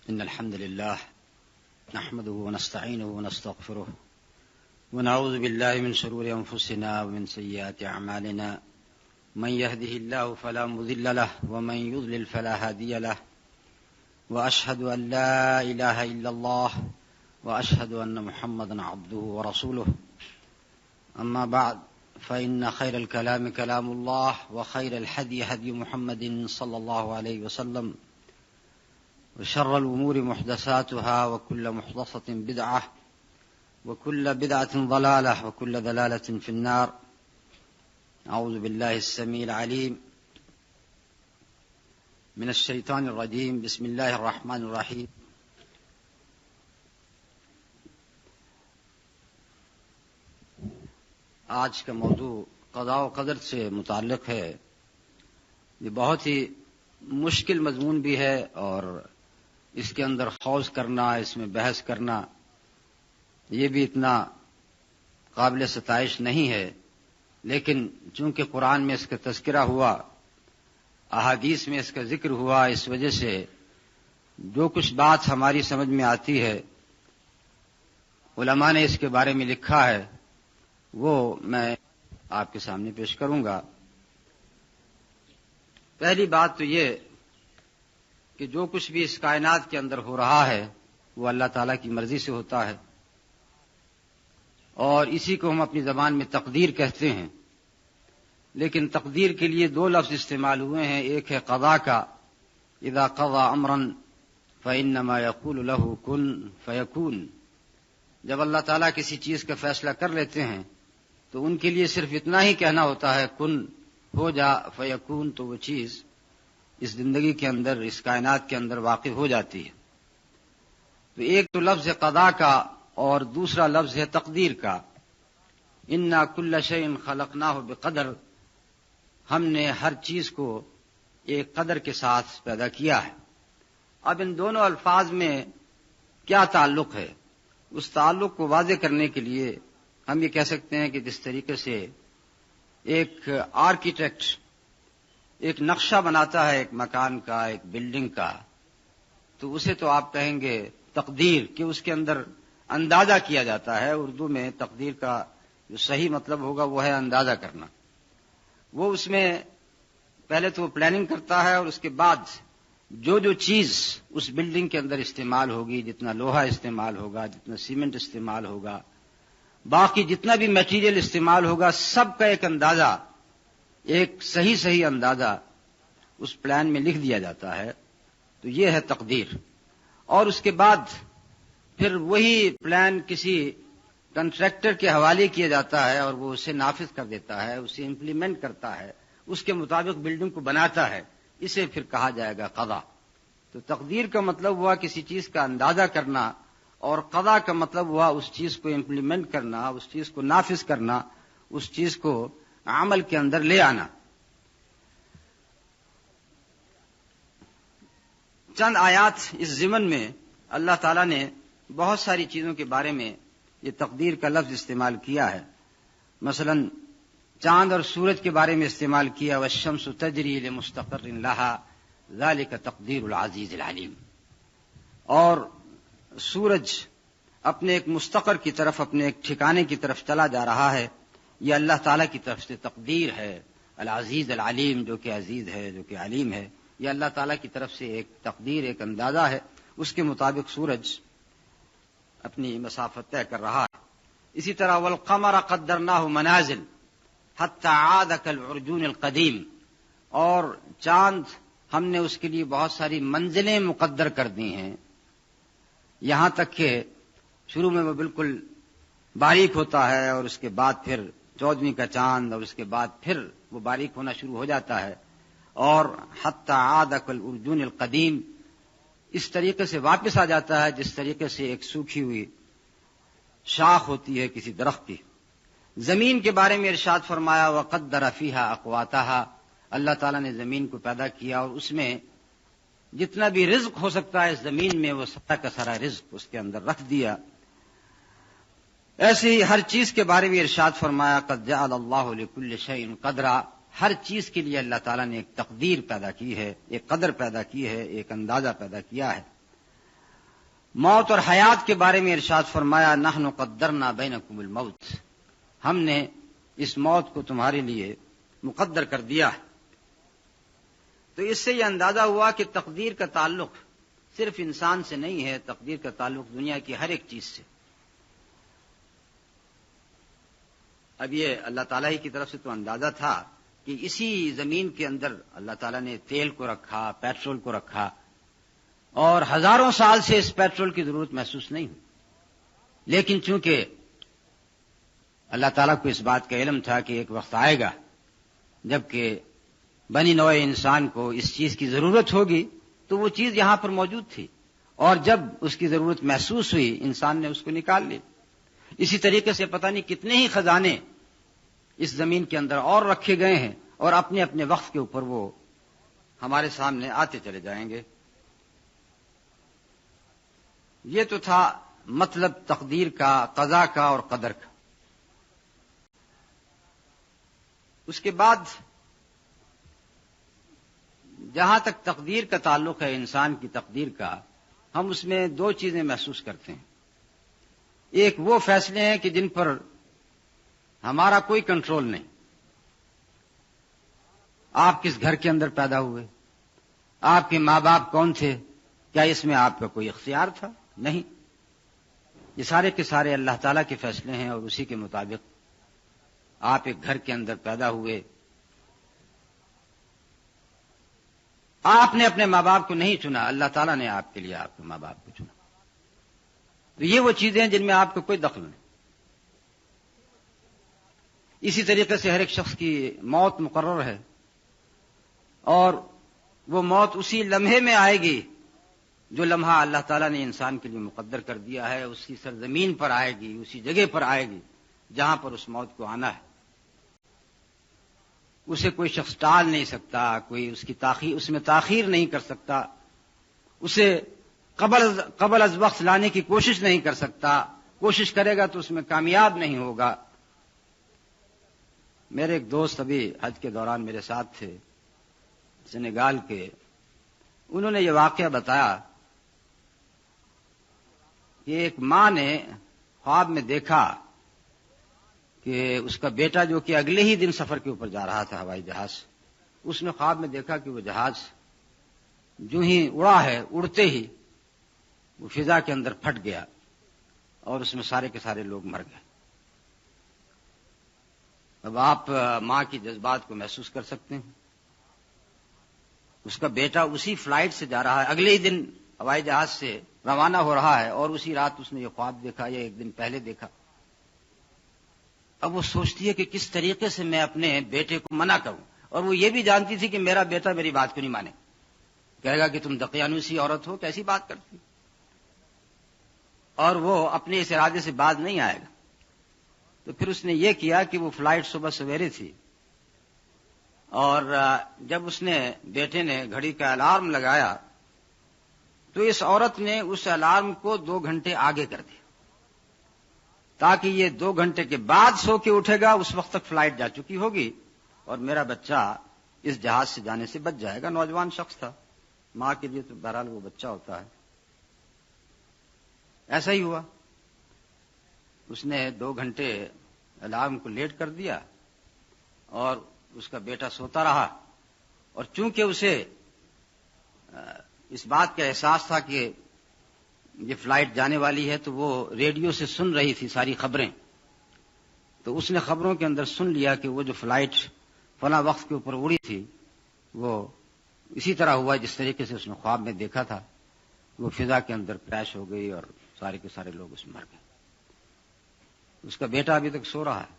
إن الحمد لله نحمده ونستعينه ونستغفره ونعوذ بالله من شرور أنفسنا ومن سيئات أعمالنا من يهده الله فلا مضل له ومن يضلل فلا هادي له وأشهد أن لا إله إلا الله وأشهد أن محمدا عبده ورسوله أما بعد فإن خير الكلام كلام الله وخير الهدي هدي محمد صلى الله عليه وسلم وشر الأمور محدثاتها وكل محدثة بدعة وكل بدعة ضلالة وكل ضلالة في النار. أعوذ بالله السميع العليم من الشيطان الرجيم. بسم الله الرحمن الرحيم. آج کا موضوع قضاء و قدر سے متعلق ہے. یہ بہت ہی مشکل مضمون بھی ہے اور اس کے اندر خوض کرنا، اس میں بحث کرنا، یہ بھی اتنا قابل ستائش نہیں ہے. لیکن چونکہ قرآن میں اس کا تذکرہ ہوا، احادیث میں اس کا ذکر ہوا، اس وجہ سے جو کچھ بات ہماری سمجھ میں آتی ہے، علماء نے اس کے بارے میں لکھا ہے، وہ میں آپ کے سامنے پیش کروں گا. پہلی بات تو یہ کہ جو کچھ بھی اس کائنات کے اندر ہو رہا ہے وہ اللہ تعالیٰ کی مرضی سے ہوتا ہے، اور اسی کو ہم اپنی زبان میں تقدیر کہتے ہیں. لیکن تقدیر کے لیے دو لفظ استعمال ہوئے ہیں. ایک ہے قضاء کا، اذا قضى امرا فانما يقول له كن فيكون. جب اللہ تعالیٰ کسی چیز کا فیصلہ کر لیتے ہیں تو ان کے لیے صرف اتنا ہی کہنا ہوتا ہے کن، ہو جا، فیکون، تو وہ چیز اس زندگی کے اندر، اس کائنات کے اندر واقع ہو جاتی ہے. تو ایک تو لفظ ہے قضاء کا اور دوسرا لفظ ہے تقدیر کا. انا کل شیء خلقناہ بقدر. ہم نے ہر چیز کو ایک قدر کے ساتھ پیدا کیا ہے. اب ان دونوں الفاظ میں کیا تعلق ہے؟ اس تعلق کو واضح کرنے کے لیے ہم یہ کہہ سکتے ہیں کہ جس طریقے سے ایک آرکیٹیکٹ ایک نقشہ بناتا ہے ایک مکان کا، ایک بلڈنگ کا، تو اسے تو آپ کہیں گے تقدیر، کہ اس کے اندر اندازہ کیا جاتا ہے. اردو میں تقدیر کا جو صحیح مطلب ہوگا وہ ہے اندازہ کرنا. وہ اس میں پہلے تو وہ پلاننگ کرتا ہے اور اس کے بعد جو چیز اس بلڈنگ کے اندر استعمال ہوگی، جتنا لوہا استعمال ہوگا، جتنا سیمنٹ استعمال ہوگا، باقی جتنا بھی میٹیریل استعمال ہوگا، سب کا ایک اندازہ، ایک صحیح اندازہ اس پلان میں لکھ دیا جاتا ہے. تو یہ ہے تقدیر. اور اس کے بعد پھر وہی پلان کسی کنٹریکٹر کے حوالے کیا جاتا ہے اور وہ اسے نافذ کر دیتا ہے، اسے امپلیمنٹ کرتا ہے، اس کے مطابق بلڈنگ کو بناتا ہے. اسے پھر کہا جائے گا قضا. تو تقدیر کا مطلب ہوا کسی چیز کا اندازہ کرنا، اور قضا کا مطلب ہوا اس چیز کو امپلیمنٹ کرنا، اس چیز کو نافذ کرنا، اس چیز کو عمل کے اندر لے آنا. چند آیات اس ضمن میں اللہ تعالیٰ نے بہت ساری چیزوں کے بارے میں یہ تقدیر کا لفظ استعمال کیا ہے. مثلا چاند اور سورج کے بارے میں استعمال کیا، والشمس تجری لمستقر لها ذلك تقدیر العزیز العلیم. اور سورج اپنے ایک مستقر کی طرف، اپنے ایک ٹھکانے کی طرف چلا جا رہا ہے. یہ اللہ تعالیٰ کی طرف سے تقدیر ہے. العزیز العلیم، جو کہ عزیز ہے، جو کہ علیم ہے، یہ اللہ تعالیٰ کی طرف سے ایک تقدیر، ایک اندازہ ہے. اس کے مطابق سورج اپنی مسافت طے کر رہا ہے. اسی طرح والقمر قدرناہ منازل حتی عاد کالعرجون القدیم. اور چاند ہم نے اس کے لیے بہت ساری منزلیں مقدر کر دی ہیں، یہاں تک کہ شروع میں وہ بالکل باریک ہوتا ہے اور اس کے بعد پھر 14ویں کا چاند، اور اس کے بعد پھر وہ باریک ہونا شروع ہو جاتا ہے. اور حتی عاد کالعرجون القدیم، اس طریقے سے واپس آ جاتا ہے جس طریقے سے ایک سوکھی ہوئی شاخ ہوتی ہے کسی درخت کی. زمین کے بارے میں ارشاد فرمایا وقدر فیہا اقواتہا. اللہ تعالیٰ نے زمین کو پیدا کیا اور اس میں جتنا بھی رزق ہو سکتا ہے اس زمین میں وہ سارا کا سارا رزق اس کے اندر رکھ دیا. ایسے ہی ہر چیز کے بارے میں ارشاد فرمایا قد جعل اللہ لکل شیء قدرا. ہر چیز کے لیے اللہ تعالیٰ نے ایک تقدیر پیدا کی ہے، ایک قدر پیدا کی ہے، ایک اندازہ پیدا کیا ہے. موت اور حیات کے بارے میں ارشاد فرمایا نحن قدرنا بینکم الموت، ہم نے اس موت کو تمہارے لیے مقدر کر دیا ہے۔ تو اس سے یہ اندازہ ہوا کہ تقدیر کا تعلق صرف انسان سے نہیں ہے، تقدیر کا تعلق دنیا کی ہر ایک چیز سے۔ اب یہ اللہ تعالیٰ ہی کی طرف سے تو اندازہ تھا کہ اسی زمین کے اندر اللہ تعالیٰ نے تیل کو رکھا، پیٹرول کو رکھا، اور ہزاروں سال سے اس پیٹرول کی ضرورت محسوس نہیں ہوئی، لیکن چونکہ اللہ تعالیٰ کو اس بات کا علم تھا کہ ایک وقت آئے گا جبکہ بنی نوع انسان کو اس چیز کی ضرورت ہوگی، تو وہ چیز یہاں پر موجود تھی، اور جب اس کی ضرورت محسوس ہوئی انسان نے اس کو نکال لی۔ اسی طریقے سے پتہ نہیں کتنے ہی خزانے اس زمین کے اندر اور رکھے گئے ہیں، اور اپنے اپنے وقت کے اوپر وہ ہمارے سامنے آتے چلے جائیں گے۔ یہ تو تھا مطلب تقدیر کا، قضا کا اور قدر کا۔ اس کے بعد جہاں تک تقدیر کا تعلق ہے، انسان کی تقدیر کا، ہم اس میں دو چیزیں محسوس کرتے ہیں۔ ایک وہ فیصلے ہیں کہ جن پر ہمارا کوئی کنٹرول نہیں۔ آپ کس گھر کے اندر پیدا ہوئے، آپ کے ماں باپ کون تھے، کیا اس میں آپ کا کوئی اختیار تھا؟ نہیں، یہ سارے کے سارے اللہ تعالیٰ کے فیصلے ہیں، اور اسی کے مطابق آپ ایک گھر کے اندر پیدا ہوئے۔ آپ نے اپنے ماں باپ کو نہیں چنا، اللہ تعالیٰ نے آپ کے لیے آپ کے ماں باپ کو چنا۔ تو یہ وہ چیزیں ہیں جن میں آپ کو کوئی دخل نہیں۔ اسی طریقے سے ہر ایک شخص کی موت مقرر ہے، اور وہ موت اسی لمحے میں آئے گی جو لمحہ اللہ تعالیٰ نے انسان کے لیے مقدر کر دیا ہے، اسی سرزمین پر آئے گی، اسی جگہ پر آئے گی جہاں پر اس موت کو آنا ہے۔ اسے کوئی شخص ٹال نہیں سکتا، کوئی اس میں تاخیر نہیں کر سکتا، اسے قبل از وقت لانے کی کوشش نہیں کر سکتا، کوشش کرے گا تو اس میں کامیاب نہیں ہوگا۔ میرے ایک دوست ابھی حج کے دوران میرے ساتھ تھے، سنیگال کے، انہوں نے یہ واقعہ بتایا کہ ایک ماں نے خواب میں دیکھا کہ اس کا بیٹا جو کہ اگلے ہی دن سفر کے اوپر جا رہا تھا ہوائی جہاز، اس نے خواب میں دیکھا کہ وہ جہاز جو ہی اڑا ہے، اڑتے ہی وہ فضا کے اندر پھٹ گیا، اور اس میں سارے کے سارے لوگ مر گئے۔ اب آپ ماں کی جذبات کو محسوس کر سکتے ہیں۔ اس کا بیٹا اسی فلائٹ سے جا رہا ہے، اگلے ہی دن ہوائی جہاز سے روانہ ہو رہا ہے، اور اسی رات اس نے یہ خواب دیکھا یا ایک دن پہلے دیکھا۔ اب وہ سوچتی ہے کہ کس طریقے سے میں اپنے بیٹے کو منع کروں، اور وہ یہ بھی جانتی تھی کہ میرا بیٹا میری بات کو نہیں مانے، کہے گا کہ تم دقیانوسی عورت ہو، کیسی بات کرتی، اور وہ اپنے اس ارادے سے باز نہیں آئے گا۔ تو پھر اس نے یہ کیا کہ وہ فلائٹ صبح سویرے تھی، اور جب اس نے بیٹے نے گھڑی کا الارم لگایا تو اس عورت نے اس الارم کو 2 گھنٹے آگے کر دیا، تاکہ یہ 2 گھنٹے کے بعد سو کے اٹھے گا، اس وقت تک فلائٹ جا چکی ہوگی اور میرا بچہ اس جہاز سے جانے سے بچ جائے گا۔ نوجوان شخص تھا، ماں کے لیے تو بہرحال وہ بچہ ہوتا ہے۔ ایسا ہی ہوا، اس نے 2 گھنٹے الارم کو لیٹ کر دیا، اور اس کا بیٹا سوتا رہا، اور چونکہ اسے اس بات کا احساس تھا کہ یہ فلائٹ جانے والی ہے، تو وہ ریڈیو سے سن رہی تھی ساری خبریں، تو اس نے خبروں کے اندر سن لیا کہ وہ جو فلائٹ فلاں وقت کے اوپر اڑی تھی وہ اسی طرح ہوا جس طریقے سے اس نے خواب میں دیکھا تھا، وہ فضا کے اندر کریش ہو گئی اور سارے کے سارے لوگ اس میں مر گئے۔ اس کا بیٹا ابھی تک سو رہا ہے،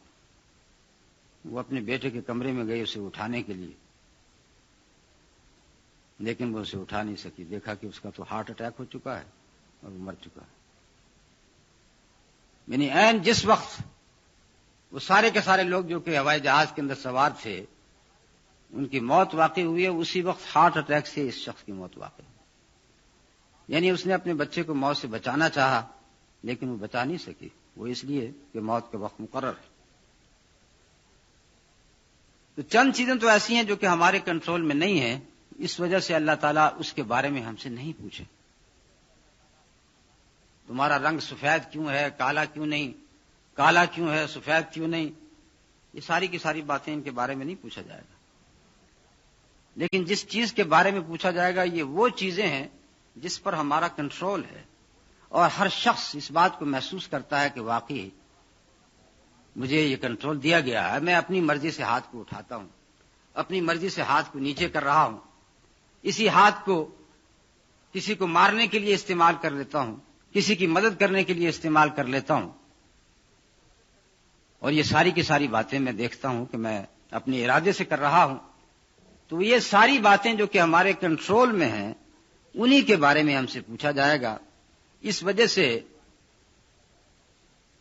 وہ اپنے بیٹے کے کمرے میں گئی اسے اٹھانے کے لیے، لیکن وہ اسے اٹھا نہیں سکی، دیکھا کہ اس کا تو ہارٹ اٹیک ہو چکا ہے اور وہ مر چکا ہے۔ یعنی عین جس وقت وہ سارے کے سارے لوگ جو کہ ہوائی جہاز کے اندر سوار تھے ان کی موت واقع ہوئی ہے، اسی وقت ہارٹ اٹیک سے اس شخص کی موت واقع ہوئی۔ یعنی اس نے اپنے بچے کو موت سے بچانا چاہا لیکن وہ بچا نہیں سکی، وہ اس لیے کہ موت کا وقت مقرر ہے۔ تو چند چیزیں تو ایسی ہیں جو کہ ہمارے کنٹرول میں نہیں ہیں، اس وجہ سے اللہ تعالیٰ اس کے بارے میں ہم سے نہیں پوچھے۔ تمہارا رنگ سفید کیوں ہے، کالا کیوں نہیں، کالا کیوں ہے، سفید کیوں نہیں، یہ ساری کی ساری باتیں ان کے بارے میں نہیں پوچھا جائے گا. لیکن جس چیز کے بارے میں پوچھا جائے گا یہ وہ چیزیں ہیں جس پر ہمارا کنٹرول ہے، اور ہر شخص اس بات کو محسوس کرتا ہے کہ واقعی مجھے یہ کنٹرول دیا گیا ہے، میں اپنی مرضی سے ہاتھ کو اٹھاتا ہوں، اپنی مرضی سے ہاتھ کو نیچے کر رہا ہوں، اسی ہاتھ کو کسی کو مارنے کے لیے استعمال کر لیتا ہوں، کسی کی مدد کرنے کے لیے استعمال کر لیتا ہوں. اور یہ ساری کی ساری باتیں میں دیکھتا ہوں کہ میں اپنے ارادے سے کر رہا ہوں. تو یہ ساری باتیں جو کہ ہمارے کنٹرول میں ہیں انہی کے بارے میں ہم سے پوچھا جائے گا. اس وجہ سے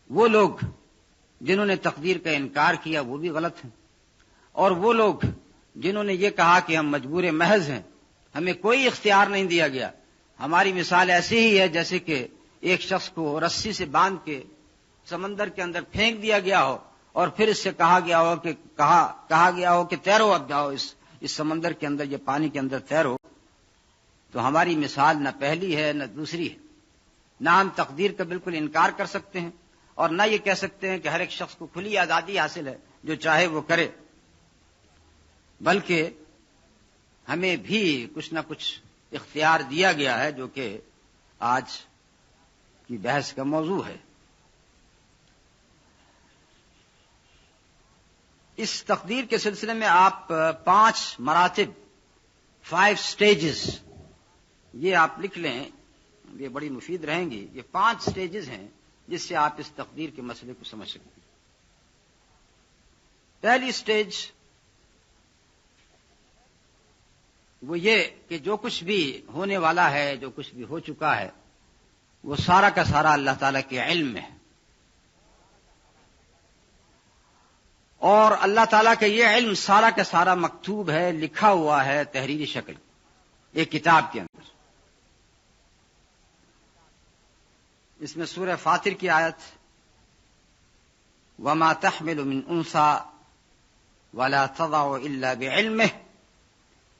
وہ لوگ جنہوں نے تقدیر کا انکار کیا وہ بھی غلط ہیں، اور وہ لوگ جنہوں نے یہ کہا کہ ہم مجبور محض ہیں، ہمیں کوئی اختیار نہیں دیا گیا، ہماری مثال ایسی ہی ہے جیسے کہ ایک شخص کو رسی سے باندھ کے سمندر کے اندر پھینک دیا گیا ہو اور پھر اس سے کہا گیا ہو کہ تیرو، اب جاؤ اس سمندر کے اندر، یہ پانی کے اندر تیرو. تو ہماری مثال نہ پہلی ہے نہ دوسری ہے. نہ ہم تقدیر کا بالکل انکار کر سکتے ہیں اور نہ یہ کہہ سکتے ہیں کہ ہر ایک شخص کو کھلی آزادی حاصل ہے، جو چاہے وہ کرے، بلکہ ہمیں بھی کچھ نہ کچھ اختیار دیا گیا ہے جو کہ آج کی بحث کا موضوع ہے. اس تقدیر کے سلسلے میں آپ 5 مراتب، 5 سٹیجز، یہ آپ لکھ لیں، یہ بڑی مفید رہیں گی. یہ 5 سٹیجز ہیں جس سے آپ اس تقدیر کے مسئلے کو سمجھ سکتے ہیں. پہلی سٹیج وہ یہ کہ جو کچھ بھی ہونے والا ہے، جو کچھ بھی ہو چکا ہے، وہ سارا کا سارا اللہ تعالیٰ کے علم میں ہے، اور اللہ تعالیٰ کا یہ علم سارا کا سارا مکتوب ہے، لکھا ہوا ہے تحریری شکل ایک کتاب کے اندر. اس میں سورہ فاطر کی آیت وَمَا تَحْمِلُ مِنْ أُنثَىٰ وَلَا تَضَعُ إِلَّا بِعِلْمِهِ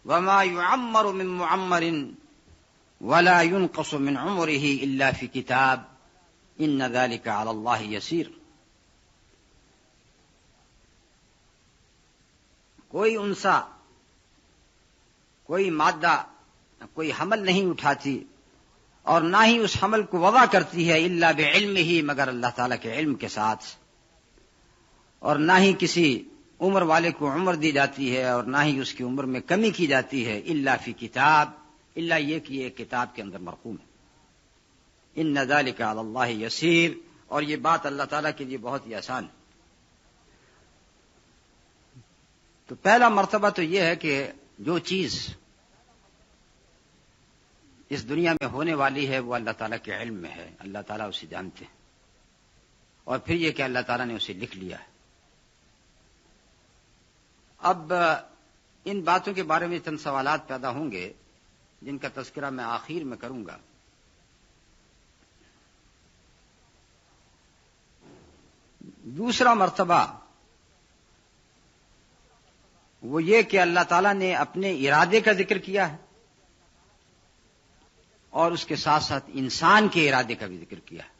وَمَا يُعَمَّرُ مِنْ مُعَمَّرٍ وَلَا يُنْقَصُ مِنْ عُمُرِهِ إِلَّا فِي كِتَابٍ إِنَّ ذَلِكَ عَلَى اللَّهِ يَسِيرٌ. کوئی انثى، کوئی مادہ، کوئی حمل نہیں اٹھاتی اور نہ ہی اس حمل کو وضع کرتی ہے الا بعلمہ، مگر اللہ تعالیٰ کے علم کے ساتھ، اور نہ ہی کسی عمر والے کو عمر دی جاتی ہے اور نہ ہی اس کی عمر میں کمی کی جاتی ہے الا فی کتاب، الا یہ کہ یہ کتاب کے اندر مرقوم ہے. ان ذلک علی اللہ یسیر، اور یہ بات اللہ تعالیٰ کے لیے بہت ہی آسان ہے. تو پہلا مرتبہ تو یہ ہے کہ جو چیز اس دنیا میں ہونے والی ہے وہ اللہ تعالیٰ کے علم میں ہے، اللہ تعالیٰ اسے جانتے ہیں، اور پھر یہ کہ اللہ تعالیٰ نے اسے لکھ لیا ہے. اب ان باتوں کے بارے میں چند سوالات پیدا ہوں گے جن کا تذکرہ میں آخر میں کروں گا. دوسرا مرتبہ وہ یہ کہ اللہ تعالیٰ نے اپنے ارادے کا ذکر کیا ہے اور اس کے ساتھ ساتھ انسان کے ارادے کا بھی ذکر کیا ہے.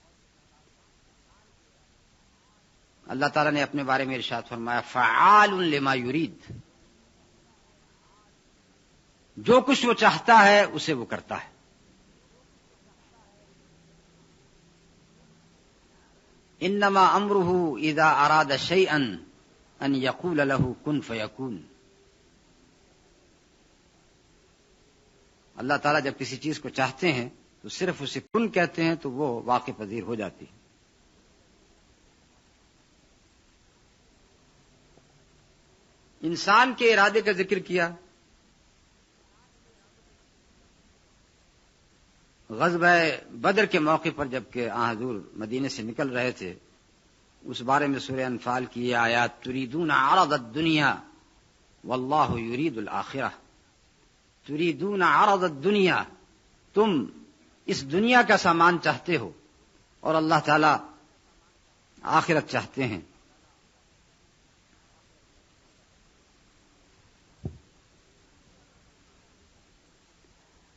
اللہ تعالیٰ نے اپنے بارے میں ارشاد فرمایا فعال لما یرید، جو کچھ وہ چاہتا ہے اسے وہ کرتا ہے. انما امرہ اذا اراد شیئا ان یقول له کن فیکون. اللہ تعالیٰ جب کسی چیز کو چاہتے ہیں تو صرف اسے کن کہتے ہیں تو وہ واقع پذیر ہو جاتی ہے. انسان کے ارادے کا ذکر کیا. غزوہ بدر کے موقع پر جب کہ حضور مدینے سے نکل رہے تھے، اس بارے میں سورہ انفال کی یہ آیات تریدون عرض الدنیا واللہ یرید الآخرہ. تریدون عرض الدنیا، تم اس دنیا کا سامان چاہتے ہو اور اللہ تعالی آخرت چاہتے ہیں.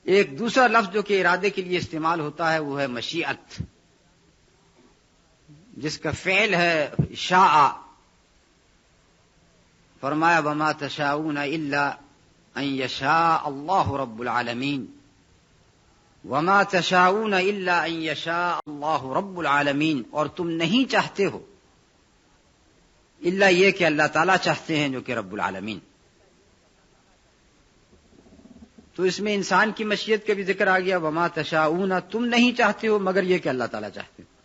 ایک دوسرا لفظ جو کہ ارادے کے لیے استعمال ہوتا ہے وہ ہے مشیت. جس کا فعل ہے شاء، فرمایا وما تشاؤون الا ان یشاء اللہ رب العالمین، وما تشاؤون الا ان یشاء اللہ رب العالمین، اور تم نہیں چاہتے ہو الا یہ کہ اللہ تعالیٰ چاہتے ہیں جو کہ رب العالمین۔ تو اس میں انسان کی مشیت کا بھی ذکر آ گیا، وما تشاؤون، تم نہیں چاہتے ہو مگر یہ کہ اللہ تعالیٰ چاہتے ہیں،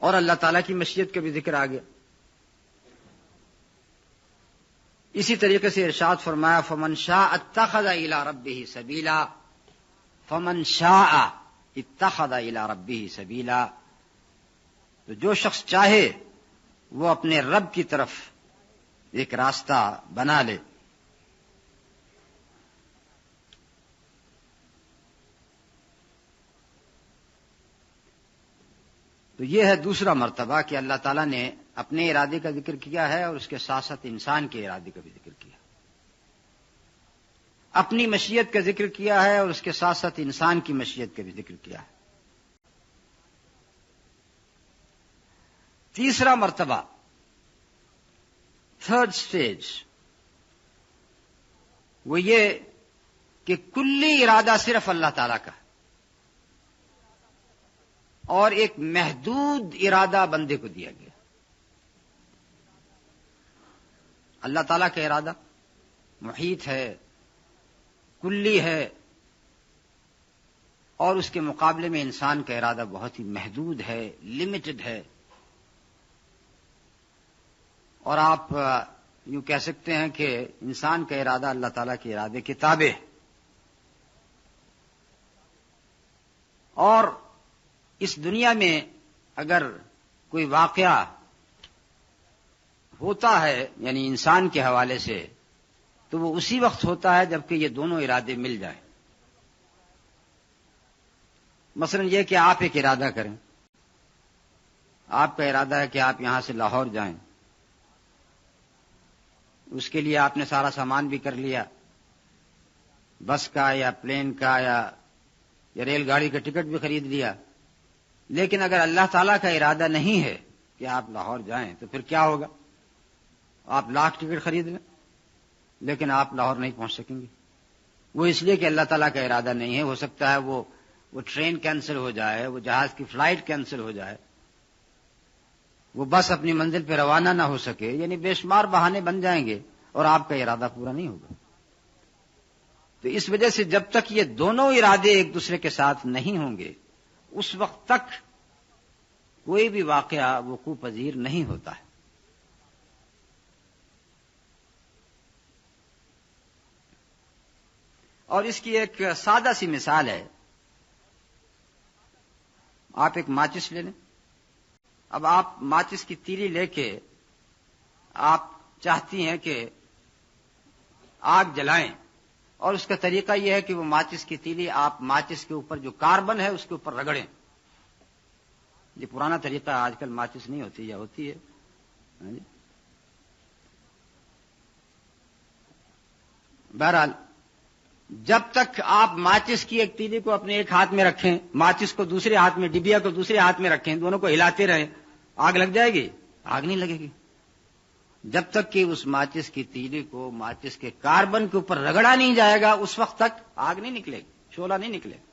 اور اللہ تعالیٰ کی مشیت کا بھی ذکر آ گیا۔ اسی طریقے سے ارشاد فرمایا فمن شاء اتخذ الى ربه سبیلا، فمن شاء اتخذ الى ربه سبیلا، تو جو شخص چاہے وہ اپنے رب کی طرف ایک راستہ بنا لے۔ تو یہ ہے دوسرا مرتبہ کہ اللہ تعالیٰ نے اپنے ارادے کا ذکر کیا ہے اور اس کے ساتھ ساتھ انسان کے ارادے کا بھی ذکر کیا، اپنی مشیت کا ذکر کیا ہے اور اس کے ساتھ ساتھ انسان کی مشیت کا بھی ذکر کیا ہے۔ تیسرا مرتبہ، تھرڈ سٹیج، وہ یہ کہ کلی ارادہ صرف اللہ تعالیٰ کا، اور ایک محدود ارادہ بندے کو دیا گیا۔ اللہ تعالیٰ کا ارادہ محیط ہے، کلی ہے، اور اس کے مقابلے میں انسان کا ارادہ بہت ہی محدود ہے، لمیٹڈ ہے، اور آپ یوں کہہ سکتے ہیں کہ انسان کا ارادہ اللہ تعالیٰ کے ارادے کے تابع ہے۔ اور اس دنیا میں اگر کوئی واقعہ ہوتا ہے یعنی انسان کے حوالے سے، تو وہ اسی وقت ہوتا ہے جبکہ یہ دونوں ارادے مل جائیں۔ مثلا یہ کہ آپ ایک ارادہ کریں، آپ کا ارادہ ہے کہ آپ یہاں سے لاہور جائیں، اس کے لیے آپ نے سارا سامان بھی کر لیا، بس کا یا پلین کا یا ریل گاڑی کا ٹکٹ بھی خرید لیا، لیکن اگر اللہ تعالیٰ کا ارادہ نہیں ہے کہ آپ لاہور جائیں تو پھر کیا ہوگا؟ آپ لاکھ ٹکٹ خرید لیں لیکن آپ لاہور نہیں پہنچ سکیں گے۔ وہ اس لیے کہ اللہ تعالیٰ کا ارادہ نہیں ہے۔ ہو سکتا ہے وہ ٹرین کینسل ہو جائے، وہ جہاز کی فلائٹ کینسل ہو جائے، وہ بس اپنی منزل پہ روانہ نہ ہو سکے، یعنی بے شمار بہانے بن جائیں گے اور آپ کا ارادہ پورا نہیں ہوگا۔ تو اس وجہ سے جب تک یہ دونوں ارادے ایک دوسرے کے ساتھ نہیں ہوں گے اس وقت تک کوئی بھی واقعہ وقوع پذیر نہیں ہوتا ہے۔ اور اس کی ایک سادہ سی مثال ہے، آپ ایک ماچس لے لیں۔ اب آپ ماچس کی تیلی لے کے آپ چاہتی ہیں کہ آگ جلائیں، اور اس کا طریقہ یہ ہے کہ وہ ماچس کی تیلی آپ ماچس کے اوپر جو کاربن ہے اس کے اوپر رگڑیں۔ یہ پرانا طریقہ، آج کل ماچس نہیں ہوتی یا ہوتی ہے۔ بہرحال جب تک آپ ماچس کی ایک تیلی کو اپنے ایک ہاتھ میں رکھیں، ماچس کو دوسرے ہاتھ میں، ڈبیا کو دوسرے ہاتھ میں رکھیں، دونوں کو ہلاتے رہیں، آگ لگ جائے گی؟ آگ نہیں لگے گی جب تک کہ اس ماچس کی تیلی کو ماچس کے کاربن کے اوپر رگڑا نہیں جائے گا، اس وقت تک آگ نہیں نکلے گی، شعلہ نہیں نکلے گا۔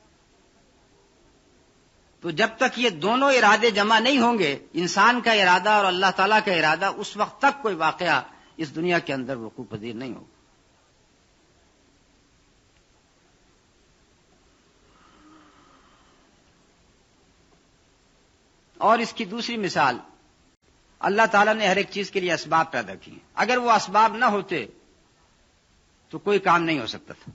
تو جب تک یہ دونوں ارادے جمع نہیں ہوں گے، انسان کا ارادہ اور اللہ تعالیٰ کا ارادہ، اس وقت تک کوئی واقعہ اس دنیا کے اندر وقوع پذیر نہیں ہوگا۔ اور اس کی دوسری مثال، اللہ تعالیٰ نے ہر ایک چیز کے لیے اسباب پیدا کیے، اگر وہ اسباب نہ ہوتے تو کوئی کام نہیں ہو سکتا تھا۔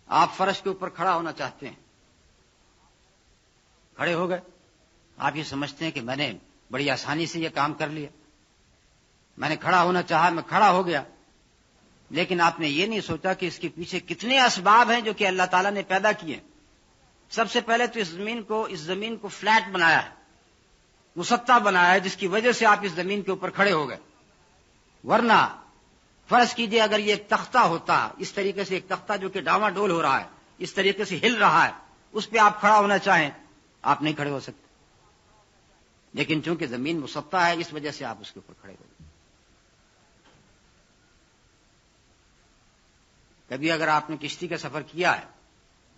آپ فرش کے اوپر کھڑا ہونا چاہتے ہیں، کھڑے ہو گئے، آپ یہ سمجھتے ہیں کہ میں نے بڑی آسانی سے یہ کام کر لیا، میں نے کھڑا ہونا چاہا، میں کھڑا ہو گیا، لیکن آپ نے یہ نہیں سوچا کہ اس کے پیچھے کتنے اسباب ہیں جو کہ اللہ تعالیٰ نے پیدا کیے۔ سب سے پہلے تو اس زمین کو فلیٹ بنایا ہے، مسطح بنایا ہے، جس کی وجہ سے آپ اس زمین کے اوپر کھڑے ہو گئے۔ ورنہ فرض کیجئے اگر یہ ایک تختہ ہوتا، اس طریقے سے ایک تختہ جو کہ ڈاواں ڈول ہو رہا ہے، اس طریقے سے ہل رہا ہے، اس پہ آپ کھڑا ہونا چاہیں آپ نہیں کھڑے ہو سکتے، لیکن چونکہ زمین مسطح ہے اس وجہ سے آپ اس کے اوپر کھڑے ہو گئے۔ کبھی اگر آپ نے کشتی کا سفر کیا ہے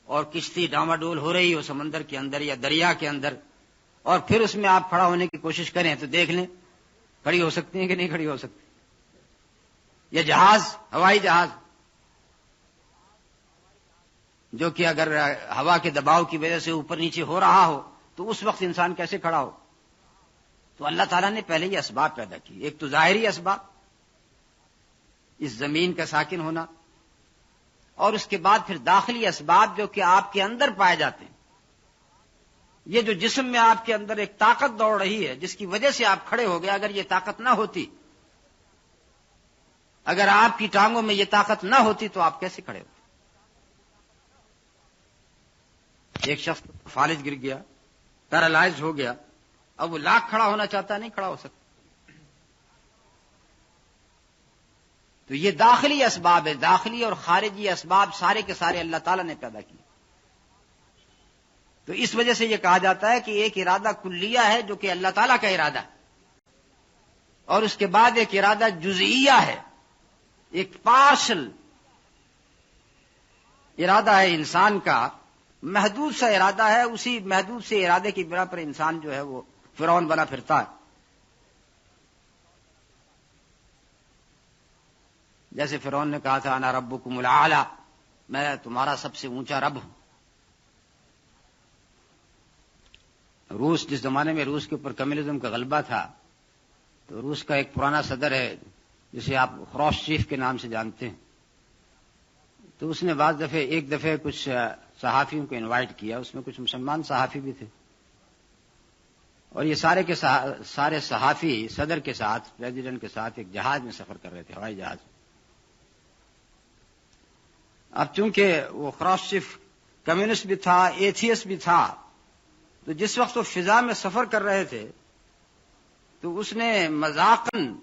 اور کشتی ڈاماڈول ہو رہی ہو سمندر کے اندر یا دریا کے اندر، اور پھر اس میں آپ کھڑا ہونے کی کوشش کریں تو دیکھ لیں کھڑی ہو سکتی ہیں کہ نہیں کھڑی ہو سکتی۔ یا جہاز، ہوائی جہاز، جو کہ اگر ہوا کے دباؤ کی وجہ سے اوپر نیچے ہو رہا ہو تو اس وقت انسان کیسے کھڑا ہو؟ تو اللہ تعالیٰ نے پہلے یہ اسباب پیدا کی، ایک تو ظاہری اسباب، اس زمین کا ساکن ہونا، اور اس کے بعد پھر داخلی اسباب جو کہ آپ کے اندر پائے جاتے ہیں۔ یہ جو جسم میں آپ کے اندر ایک طاقت دوڑ رہی ہے جس کی وجہ سے آپ کھڑے ہو گئے، اگر یہ طاقت نہ ہوتی، اگر آپ کی ٹانگوں میں یہ طاقت نہ ہوتی تو آپ کیسے کھڑے ہوتے؟ ایک شخص فالج گر گیا، پیرالائز ہو گیا، اب وہ لاکھ کھڑا ہونا چاہتا نہیں کھڑا ہو سکتا۔ تو یہ داخلی اسباب ہے، داخلی اور خارجی اسباب سارے کے سارے اللہ تعالیٰ نے پیدا کیے۔ تو اس وجہ سے یہ کہا جاتا ہے کہ ایک ارادہ کلیہ ہے جو کہ اللہ تعالیٰ کا ارادہ ہے، اور اس کے بعد ایک ارادہ جزئیہ ہے، ایک پارشل ارادہ ہے انسان کا، محدود سا ارادہ ہے، اسی محدود سے ارادے کی بنا پر انسان جو ہے وہ فرعون بنا پھرتا ہے۔ جیسے فرعون نے کہا تھا انا ربکم الاعلی، میں تمہارا سب سے اونچا رب ہوں۔ روس، جس زمانے میں روس کے اوپر کمیونزم کا غلبہ تھا، تو روس کا ایک پرانا صدر ہے جسے آپ خروشچیف کے نام سے جانتے ہیں، تو اس نے ایک دفعہ کچھ صحافیوں کو انوائٹ کیا، اس میں کچھ مسلمان صحافی بھی تھے، اور یہ سارے کے سارے صحافی صدر کے ساتھ، پریزیڈنٹ کے ساتھ ایک جہاز میں سفر کر رہے تھے، ہوائی جہاز۔ اب چونکہ وہ خروشچیف کمیونسٹ بھی تھا، ایتھیسٹ بھی تھا، تو جس وقت وہ فضا میں سفر کر رہے تھے تو اس نے مذاقاً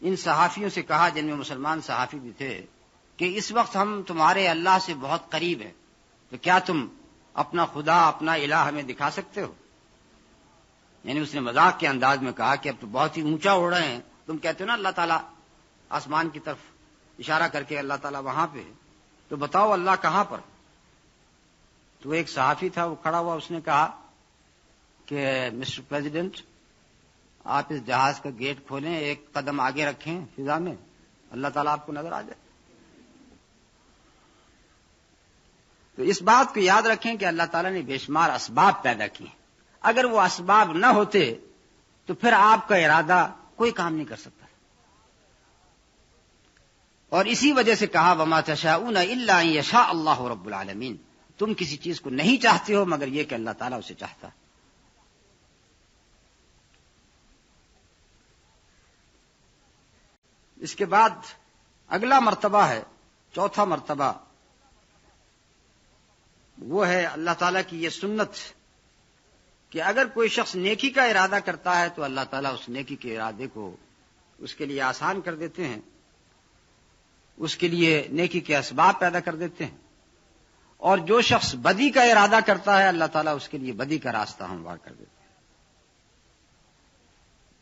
ان صحافیوں سے کہا، جن میں مسلمان صحافی بھی تھے، کہ اس وقت ہم تمہارے اللہ سے بہت قریب ہیں، تو کیا تم اپنا خدا، اپنا الہ ہمیں دکھا سکتے ہو؟ یعنی اس نے مذاق کے انداز میں کہا کہ اب تو بہت ہی اونچا اڑ رہے ہیں، تم کہتے ہو نا اللہ تعالیٰ آسمان کی طرف اشارہ کر کے اللہ تعالیٰ وہاں پہ، تو بتاؤ اللہ کہاں پر؟ تو ایک صحافی تھا، وہ کھڑا ہوا، اس نے کہا کہ مسٹر پریزیڈنٹ، آپ اس جہاز کا گیٹ کھولیں، ایک قدم آگے رکھیں فضا میں، اللہ تعالیٰ آپ کو نظر آ جائے۔ تو اس بات کو یاد رکھیں کہ اللہ تعالیٰ نے بے شمار اسباب پیدا کیے، اگر وہ اسباب نہ ہوتے تو پھر آپ کا ارادہ کوئی کام نہیں کر سکتا۔ اور اسی وجہ سے کہا وما تشاءون الا ان یشاء اللہ رب العالمین، تم کسی چیز کو نہیں چاہتے ہو مگر یہ کہ اللہ تعالیٰ اسے چاہتا۔ اس کے بعد اگلا مرتبہ ہے، چوتھا مرتبہ، وہ ہے اللہ تعالیٰ کی یہ سنت کہ اگر کوئی شخص نیکی کا ارادہ کرتا ہے تو اللہ تعالیٰ اس نیکی کے ارادے کو اس کے لیے آسان کر دیتے ہیں، اس کے لیے نیکی کے اسباب پیدا کر دیتے ہیں، اور جو شخص بدی کا ارادہ کرتا ہے اللہ تعالیٰ اس کے لیے بدی کا راستہ ہموار کر دیتے ہیں۔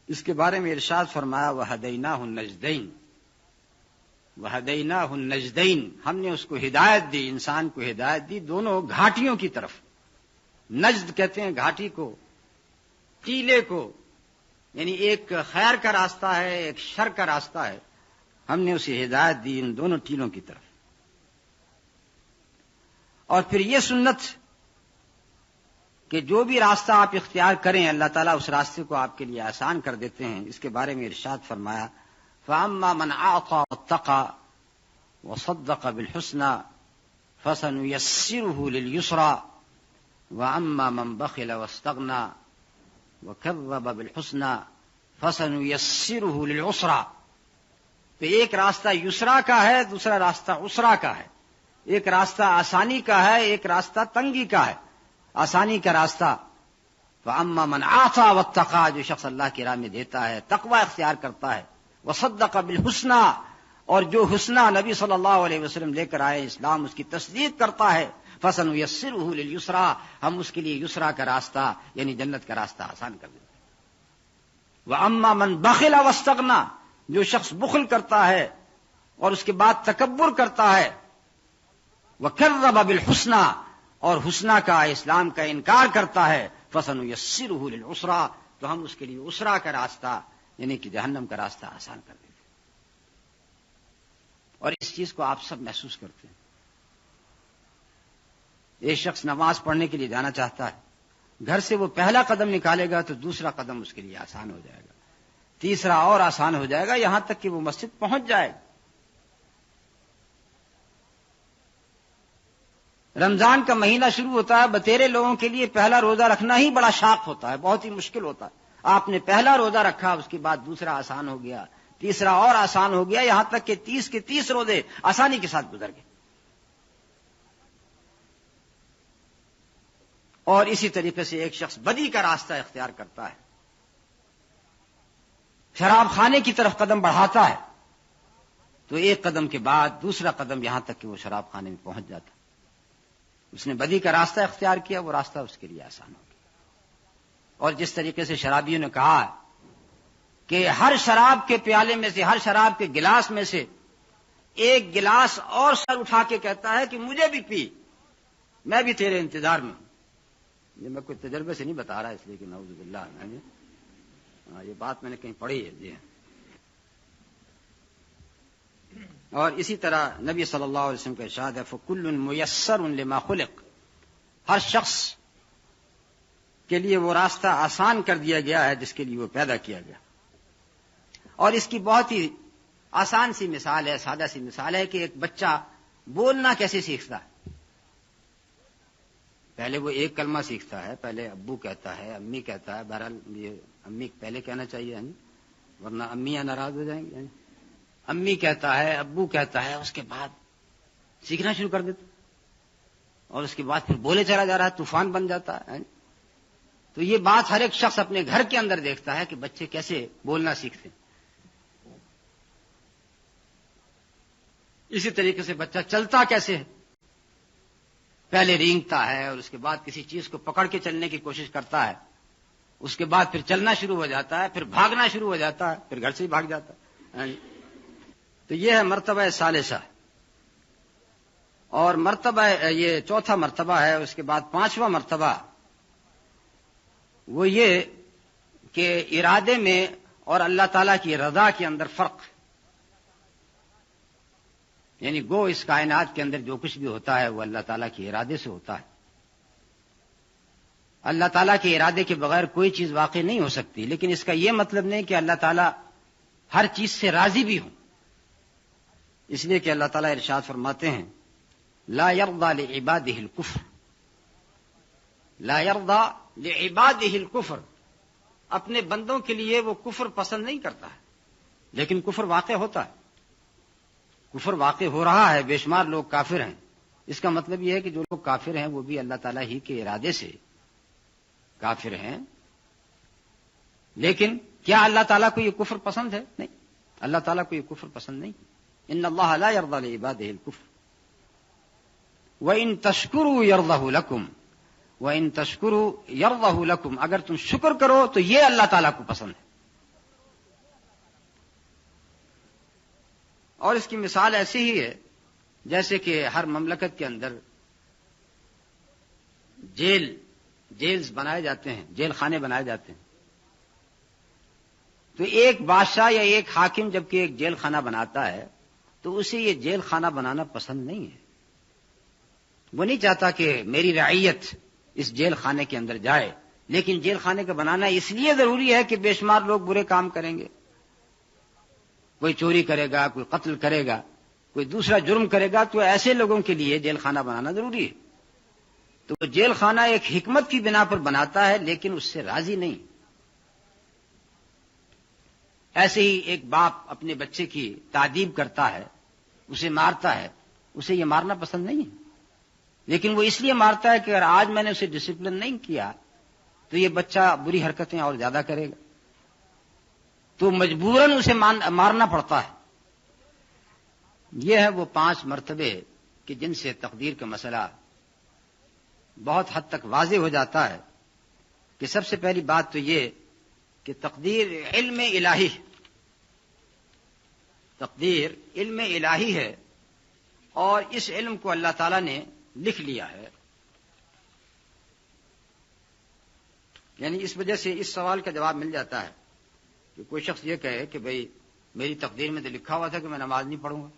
اس کے بارے میں ارشاد فرمایا وَهَدَيْنَاهُ النَّجْدَيْنِ، وَهَدَيْنَاهُ النَّجْدَيْنِ، ہم نے اس کو ہدایت دی، انسان کو ہدایت دی دونوں گھاٹیوں کی طرف۔ نجد کہتے ہیں گھاٹی کو، ٹیلے کو، یعنی ایک خیر کا راستہ ہے، ایک شر کا راستہ ہے، ہم نے اسے ہدایت دی ان دونوں ٹیلوں کی طرف۔ اور پھر یہ سنت کہ جو بھی راستہ آپ اختیار کریں اللہ تعالیٰ اس راستے کو آپ کے لیے آسان کر دیتے ہیں۔ اس کے بارے میں ارشاد فرمایا فَأَمَّا مَنْ أَعْطَى وَاتَّقَى وَصَدَّقَ بِالْحُسْنَى فَسَنُيَسِّرُهُ لِلْيُسْرَى وَأَمَّا مَنْ بَخِلَ وَاسْتَغْنَى وَكَذَّبَ بِالْحُسْنَى فَسَنُيَسِّرُهُ لِلْعُسْرَى۔ تو ایک راستہ یسرا کا ہے، دوسرا راستہ عسرا کا ہے، ایک راستہ آسانی کا ہے، ایک راستہ تنگی کا ہے۔ آسانی کا راستہ فَأَمَّا مَنْ أَعْطَى وَاتَّقَى، جو شخص اللہ کی راہ میں دیتا ہے، تقوی اختیار کرتا ہے، وَصَدَّقَ بِالْحُسْنَى، اور جو حسنہ نبی صلی اللہ علیہ وسلم لے کر آئے اسلام اس کی تصدیق کرتا ہے، فَسَنُيَسِّرُهُ لِلْيُسْرَىٰ، ہم اس کے لیے یسرا کا راستہ یعنی جنت کا راستہ آسان کر دیتے ہیں۔ وَأَمَّا مَنْ بَخِلَ وَاسْتَغْنَىٰ، جو شخص بخل کرتا ہے اور اس کے بعد تکبر کرتا ہے، وَكَذَّبَ بِالْحُسْنَىٰ، اور حسنہ کا اسلام کا انکار کرتا ہے، فَسَنُيَسِّرُهُ لِلْعُسْرَىٰ، تو ہم اس کے لیے اسرا کا راستہ یعنی کہ جہنم کا راستہ آسان کر دیتے ہیں۔ اور اس چیز کو آپ سب محسوس کرتے ہیں۔ ایک شخص نماز پڑھنے کے لیے جانا چاہتا ہے، گھر سے وہ پہلا قدم نکالے گا تو دوسرا قدم اس کے لیے آسان ہو جائے گا، تیسرا اور آسان ہو جائے گا، یہاں تک کہ وہ مسجد پہنچ جائے گا۔ رمضان کا مہینہ شروع ہوتا ہے، بتیرے لوگوں کے لیے پہلا روزہ رکھنا ہی بڑا شاق ہوتا ہے، بہت ہی مشکل ہوتا ہے۔ آپ نے پہلا روزہ رکھا، اس کے بعد دوسرا آسان ہو گیا، تیسرا اور آسان ہو گیا، یہاں تک کہ 30 کے 30 روزے آسانی کے ساتھ گزر گئے۔ اور اسی طریقے سے ایک شخص بدی کا راستہ اختیار کرتا ہے، شراب خانے کی طرف قدم بڑھاتا ہے، تو ایک قدم کے بعد دوسرا قدم یہاں تک کہ وہ شراب خانے میں پہنچ جاتا ہے۔ اس نے بدی کا راستہ اختیار کیا، وہ راستہ اس کے لیے آسان ہو گیا۔ اور جس طریقے سے شرابیوں نے کہا کہ ہر شراب کے پیالے میں سے، ہر شراب کے گلاس میں سے ایک گلاس اور سر اٹھا کے کہتا ہے کہ مجھے بھی پی، میں بھی تیرے انتظار میں ہوں۔ یہ میں کوئی تجربے سے نہیں بتا رہا، اس لیے کہ نعوذ باللہ، یہ بات میں نے کہیں پڑھی ہے جی۔ اور اسی طرح نبی صلی اللہ علیہ وسلم کا ارشاد ہے فَكُلٌّ مُيَسَّرٌ لِمَا خُلِقَ، ہر شخص کے لیے وہ راستہ آسان کر دیا گیا ہے جس کے لیے وہ پیدا کیا گیا۔ اور اس کی بہت ہی آسان سی مثال ہے، سادہ سی مثال ہے کہ ایک بچہ بولنا کیسے سیکھتا ہے۔ پہلے وہ ایک کلمہ سیکھتا ہے، پہلے ابو کہتا ہے، امی کہتا ہے، بہرحال یہ امی پہلے کہنا چاہیے ورنہ امیاں ناراض ہو جائیں گے۔ امی کہتا ہے، ابو کہتا ہے، اس کے بعد سیکھنا شروع کر دیتا، اور اس کے بعد پھر بولے چلا جا رہا ہے، طوفان بن جاتا ہے۔ تو یہ بات ہر ایک شخص اپنے گھر کے اندر دیکھتا ہے کہ بچے کیسے بولنا سیکھتے ہیں۔ اسی طریقے سے بچہ چلتا کیسے ہے، پہلے رینگتا ہے اور اس کے بعد کسی چیز کو پکڑ کے چلنے کی کوشش کرتا ہے، اس کے بعد پھر چلنا شروع ہو جاتا ہے، پھر بھاگنا شروع ہو جاتا ہے، پھر گھر سے ہی بھاگ جاتا ہے۔ تو یہ ہے مرتبہ ثالثہ، اور مرتبہ یہ چوتھا مرتبہ ہے۔ اس کے بعد پانچواں مرتبہ وہ یہ کہ ارادے میں اور اللہ تعالیٰ کی رضا کے اندر فرق، یعنی گو اس کائنات کے اندر جو کچھ بھی ہوتا ہے وہ اللہ تعالیٰ کے ارادے سے ہوتا ہے۔ اللہ تعالیٰ کے ارادے کے بغیر کوئی چیز واقع نہیں ہو سکتی، لیکن اس کا یہ مطلب نہیں کہ اللہ تعالیٰ ہر چیز سے راضی بھی ہوں، اس لیے کہ اللہ تعالیٰ ارشاد فرماتے ہیں لا يرضى لعباده الكفر، لا يرضى لعباده الكفر، اپنے بندوں کے لیے وہ کفر پسند نہیں کرتا ہے، لیکن کفر واقع ہوتا ہے، کفر واقع ہو رہا ہے، بے شمار لوگ کافر ہیں۔ اس کا مطلب یہ ہے کہ جو لوگ کافر ہیں وہ بھی اللہ تعالیٰ ہی کے ارادے سے کافر ہیں، لیکن کیا اللہ تعالیٰ کو یہ کفر پسند ہے؟ نہیں، اللہ تعالیٰ کو یہ کفر پسند نہیں۔ ان اللہ لا يرضى لعباده الكفر وَإِن تَشْكُرُوا يَرْضَهُ لَكُمْ وَإِن تَشْكُرُوا يَرْضَهُ لَكُمْ، اگر تم شکر کرو تو یہ اللہ تعالیٰ کو پسند ہے۔ اور اس کی مثال ایسی ہی ہے جیسے کہ ہر مملکت کے اندر جیلز بنائے جاتے ہیں، جیل خانے بنائے جاتے ہیں، تو ایک بادشاہ یا ایک حاکم جبکہ ایک جیل خانہ بناتا ہے تو اسے یہ جیل خانہ بنانا پسند نہیں ہے، وہ نہیں چاہتا کہ میری رعیت اس جیل خانے کے اندر جائے، لیکن جیل خانے کا بنانا اس لیے ضروری ہے کہ بے شمار لوگ برے کام کریں گے، کوئی چوری کرے گا، کوئی قتل کرے گا، کوئی دوسرا جرم کرے گا، تو ایسے لوگوں کے لیے جیل خانہ بنانا ضروری ہے۔ تو وہ جیل خانہ ایک حکمت کی بنا پر بناتا ہے لیکن اس سے راضی نہیں۔ ایسے ہی ایک باپ اپنے بچے کی تعذیب کرتا ہے، اسے مارتا ہے، اسے یہ مارنا پسند نہیں ہے، لیکن وہ اس لیے مارتا ہے کہ اگر آج میں نے اسے ڈسپلن نہیں کیا تو یہ بچہ بری حرکتیں اور زیادہ کرے گا، تو مجبوراً اسے مارنا پڑتا ہے۔ یہ ہے وہ 5 مرتبے کہ جن سے تقدیر کا مسئلہ بہت حد تک واضح ہو جاتا ہے کہ سب سے پہلی بات تو یہ کہ تقدیر علم الہی ہے. تقدیر علم الہی ہے اور اس علم کو اللہ تعالیٰ نے لکھ لیا ہے. یعنی اس وجہ سے اس سوال کا جواب مل جاتا ہے کہ کوئی شخص یہ کہے کہ بھئی میری تقدیر میں تو لکھا ہوا تھا کہ میں نماز نہیں پڑھوں گا،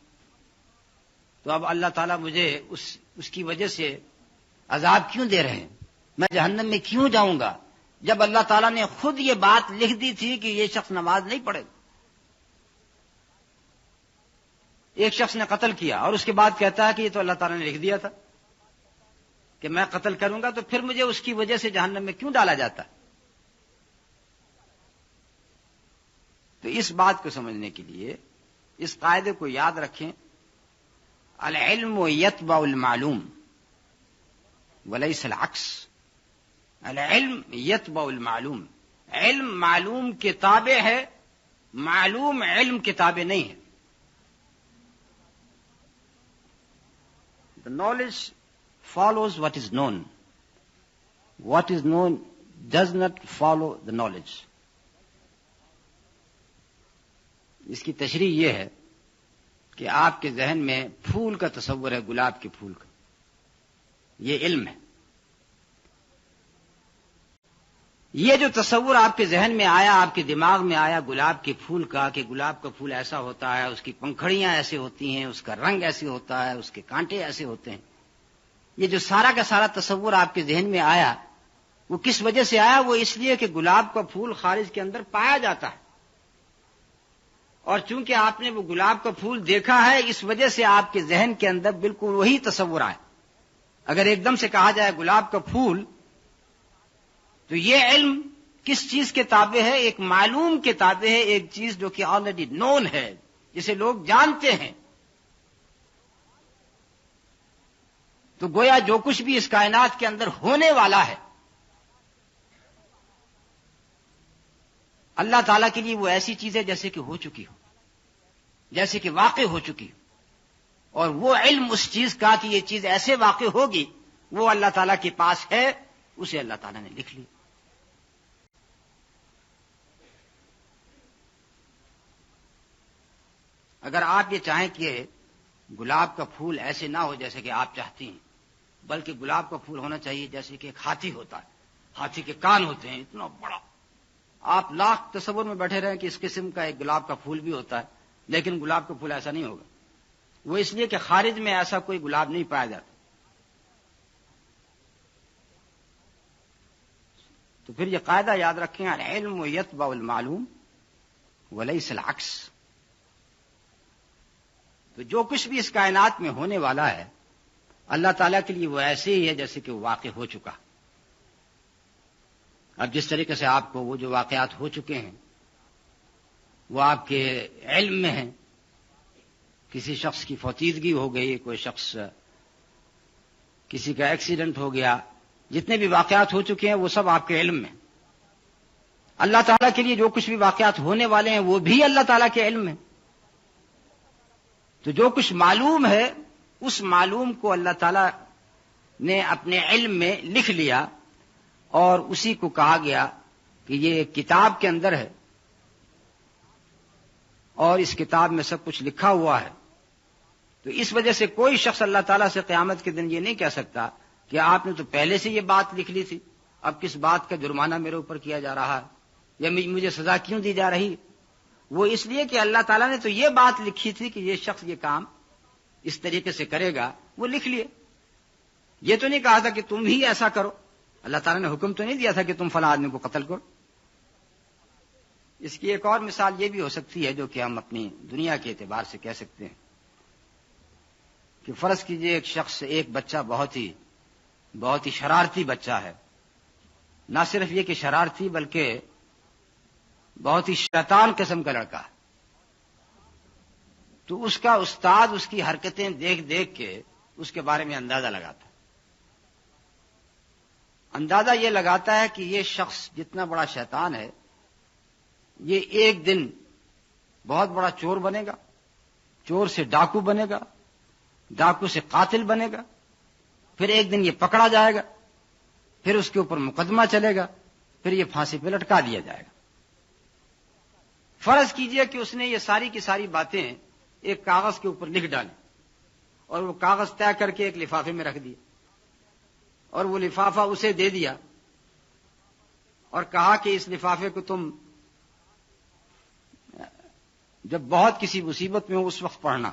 تو اب اللہ تعالیٰ مجھے اس کی وجہ سے عذاب کیوں دے رہے ہیں، میں جہنم میں کیوں جاؤں گا، جب اللہ تعالیٰ نے خود یہ بات لکھ دی تھی کہ یہ شخص نماز نہیں پڑھے گا. ایک شخص نے قتل کیا اور اس کے بعد کہتا ہے کہ یہ تو اللہ تعالیٰ نے لکھ دیا تھا کہ میں قتل کروں گا، تو پھر مجھے اس کی وجہ سے جہنم میں کیوں ڈالا جاتا ہے؟ تو اس بات کو سمجھنے کے لیے اس قاعدے کو یاد رکھیں، العلم یتبع المعلوم وليس العکس. العلم یتبع المعلوم، علم معلوم کے تابع ہے، معلوم علم کے تابع نہیں ہے. The knowledge follows what is known. What is known does not follow the knowledge. اس کی تشریح یہ ہے کہ آپ کے ذہن میں پھول کا تصور ہے، گلاب کے پھول کا، یہ علم ہے. یہ جو تصور آپ کے ذہن میں آیا، آپ کے دماغ میں آیا گلاب کے پھول کا، کہ گلاب کا پھول ایسا ہوتا ہے، اس کی پنکھڑیاں ایسے ہوتی ہیں، اس کا رنگ ایسے ہوتا ہے، اس کے کانٹے ایسے ہوتے ہیں، یہ جو سارا کا سارا تصور آپ کے ذہن میں آیا، وہ کس وجہ سے آیا؟ وہ اس لیے کہ گلاب کا پھول خارج کے اندر پایا جاتا ہے، اور چونکہ آپ نے وہ گلاب کا پھول دیکھا ہے، اس وجہ سے آپ کے ذہن کے اندر بالکل وہی تصور آئے. اگر ایک دم سے کہا جائے گلاب کا پھول، تو یہ علم کس چیز کے تابع ہے؟ ایک معلوم کے تابع ہے، ایک چیز جو کہ آلریڈی نون ہے، جسے لوگ جانتے ہیں. تو گویا جو کچھ بھی اس کائنات کے اندر ہونے والا ہے، اللہ تعالیٰ کے لیے وہ ایسی چیز ہے جیسے کہ ہو چکی ہو، جیسے کہ واقع ہو چکی ہو، اور وہ علم اس چیز کا کہ یہ چیز ایسے واقع ہوگی، وہ اللہ تعالیٰ کے پاس ہے، اسے اللہ تعالیٰ نے لکھ لی. اگر آپ یہ چاہیں کہ گلاب کا پھول ایسے نہ ہو جیسے کہ آپ چاہتی ہیں، بلکہ گلاب کا پھول ہونا چاہیے جیسے کہ ایک ہاتھی ہوتا ہے، ہاتھی کے کان ہوتے ہیں اتنا بڑا، آپ لاکھ تصور میں بیٹھے رہیں کہ اس قسم کا ایک گلاب کا پھول بھی ہوتا ہے، لیکن گلاب کا پھول ایسا نہیں ہوگا. وہ اس لیے کہ خارج میں ایسا کوئی گلاب نہیں پایا جاتا. تو پھر یہ قاعدہ یاد رکھیں، العلم یتبع المعلوم وليس العکس. تو جو کچھ بھی اس کائنات میں ہونے والا ہے، اللہ تعالیٰ کے لیے وہ ایسے ہی ہے جیسے کہ وہ واقع ہو چکا. اب جس طریقے سے آپ کو وہ جو واقعات ہو چکے ہیں وہ آپ کے علم میں ہیں، کسی شخص کی فوتیدگی ہو گئی، کوئی شخص کسی کا ایکسیڈنٹ ہو گیا، جتنے بھی واقعات ہو چکے ہیں وہ سب آپ کے علم میں. اللہ تعالیٰ کے لیے جو کچھ بھی واقعات ہونے والے ہیں وہ بھی اللہ تعالیٰ کے علم میں. تو جو کچھ معلوم ہے اس معلوم کو اللہ تعالیٰ نے اپنے علم میں لکھ لیا، اور اسی کو کہا گیا کہ یہ ایک کتاب کے اندر ہے، اور اس کتاب میں سب کچھ لکھا ہوا ہے. تو اس وجہ سے کوئی شخص اللہ تعالیٰ سے قیامت کے دن یہ نہیں کہہ سکتا کہ آپ نے تو پہلے سے یہ بات لکھ لی تھی، اب کس بات کا جرمانہ میرے اوپر کیا جا رہا ہے، یا مجھے سزا کیوں دی جا رہی. وہ اس لیے کہ اللہ تعالیٰ نے تو یہ بات لکھی تھی کہ یہ شخص یہ کام اس طریقے سے کرے گا، وہ لکھ لیے. یہ تو نہیں کہا تھا کہ تم ہی ایسا کرو، اللہ تعالیٰ نے حکم تو نہیں دیا تھا کہ تم فلاں آدمی کو قتل کرو. اس کی ایک اور مثال یہ بھی ہو سکتی ہے جو کہ ہم اپنی دنیا کے اعتبار سے کہہ سکتے ہیں کہ فرض کیجئے ایک شخص، ایک بچہ بہت ہی شرارتی بچہ ہے، نہ صرف یہ کہ شرارتی بلکہ بہت ہی شیطان قسم کا لڑکا ہے. تو اس کا استاد اس کی حرکتیں دیکھ دیکھ کے اس کے بارے میں اندازہ لگاتا ہے. اندازہ یہ لگاتا ہے کہ یہ شخص جتنا بڑا شیطان ہے، یہ ایک دن بہت بڑا چور بنے گا، چور سے ڈاکو بنے گا، ڈاکو سے قاتل بنے گا، پھر ایک دن یہ پکڑا جائے گا، پھر اس کے اوپر مقدمہ چلے گا، پھر یہ پھانسی پہ لٹکا دیا جائے گا۔ فرض کیجئے کہ اس نے یہ ساری کی ساری باتیں ایک کاغذ کے اوپر لکھ ڈالیں اور وہ کاغذ طے کر کے ایک لفافے میں رکھ دیا اور وہ لفافہ اسے دے دیا اور کہا کہ اس لفافے کو تم جب بہت کسی مصیبت میں ہو اس وقت پڑھنا۔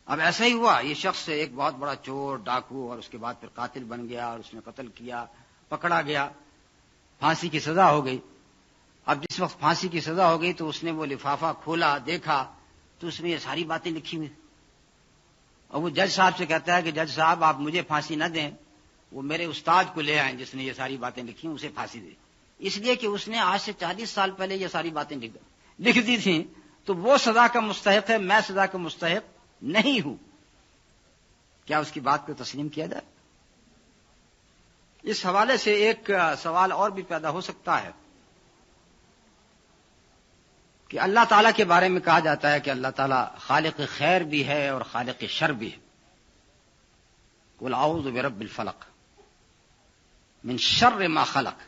اب ایسا ہی ہوا، یہ شخص ایک بہت بڑا چور ڈاکو اور اس کے بعد پھر قاتل بن گیا اور اس نے قتل کیا، پکڑا گیا، پھانسی کی سزا ہو گئی۔ اب جس وقت پھانسی کی سزا ہو گئی تو اس نے وہ لفافہ کھولا، دیکھا تو اس میں یہ ساری باتیں لکھی ہوئی، اور وہ جج صاحب سے کہتا ہے کہ جج صاحب آپ مجھے پھانسی نہ دیں، وہ میرے استاد کو لے آئیں جس نے یہ ساری باتیں لکھی ہیں، اسے پھانسی دے، اس لیے کہ اس نے آج سے 40 سال پہلے یہ ساری باتیں لکھ دی تھیں، تو وہ سزا کا مستحق ہے، میں سزا کا مستحق نہیں ہوں۔ کیا اس کی بات کو تسلیم کیا جائے؟ اس حوالے سے ایک سوال اور بھی پیدا ہو سکتا ہے کہ اللہ تعالیٰ کے بارے میں کہا جاتا ہے کہ اللہ تعالیٰ خالق خیر بھی ہے اور خالق شر بھی ہے۔ قل اعوذ برب الفلق من شر ما خلق،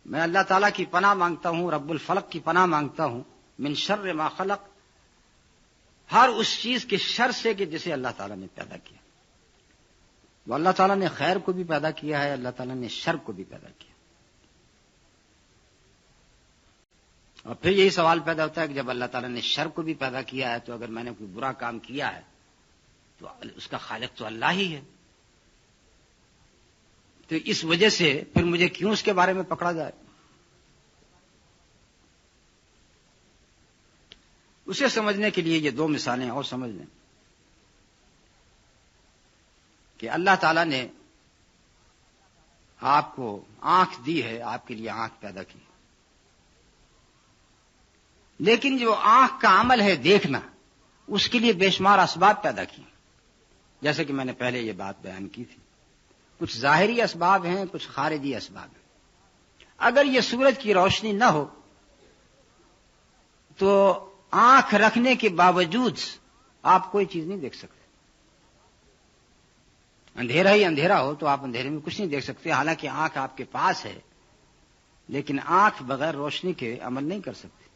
میں اللہ تعالیٰ کی پناہ مانگتا ہوں، رب الفلق کی پناہ مانگتا ہوں، من شر ما خلق، ہر اس چیز کے شر سے کہ جسے اللہ تعالیٰ نے پیدا کیا۔ وہ اللہ تعالیٰ نے خیر کو بھی پیدا کیا ہے، اللہ تعالیٰ نے شر کو بھی پیدا کیا۔ اور پھر یہی سوال پیدا ہوتا ہے کہ جب اللہ تعالیٰ نے شر کو بھی پیدا کیا ہے تو اگر میں نے کوئی برا کام کیا ہے تو اس کا خالق تو اللہ ہی ہے، تو اس وجہ سے پھر مجھے کیوں اس کے بارے میں پکڑا جائے؟ اسے سمجھنے کے لیے یہ دو مثالیں اور سمجھ لیں کہ اللہ تعالیٰ نے آپ کو آنکھ دی ہے، آپ کے لیے آنکھ پیدا کی، لیکن جو آنکھ کا عمل ہے دیکھنا، اس کے لیے بے شمار اسباب پیدا کیے، جیسے کہ میں نے پہلے یہ بات بیان کی تھی۔ کچھ ظاہری اسباب ہیں، کچھ خارجی اسباب ہیں۔ اگر یہ سورج کی روشنی نہ ہو تو آنکھ رکھنے کے باوجود آپ کوئی چیز نہیں دیکھ سکتے۔ اندھیرا ہی اندھیرا ہو تو آپ اندھیرے میں کچھ نہیں دیکھ سکتے، حالانکہ آنکھ آپ کے پاس ہے، لیکن آنکھ بغیر روشنی کے عمل نہیں کر سکتی۔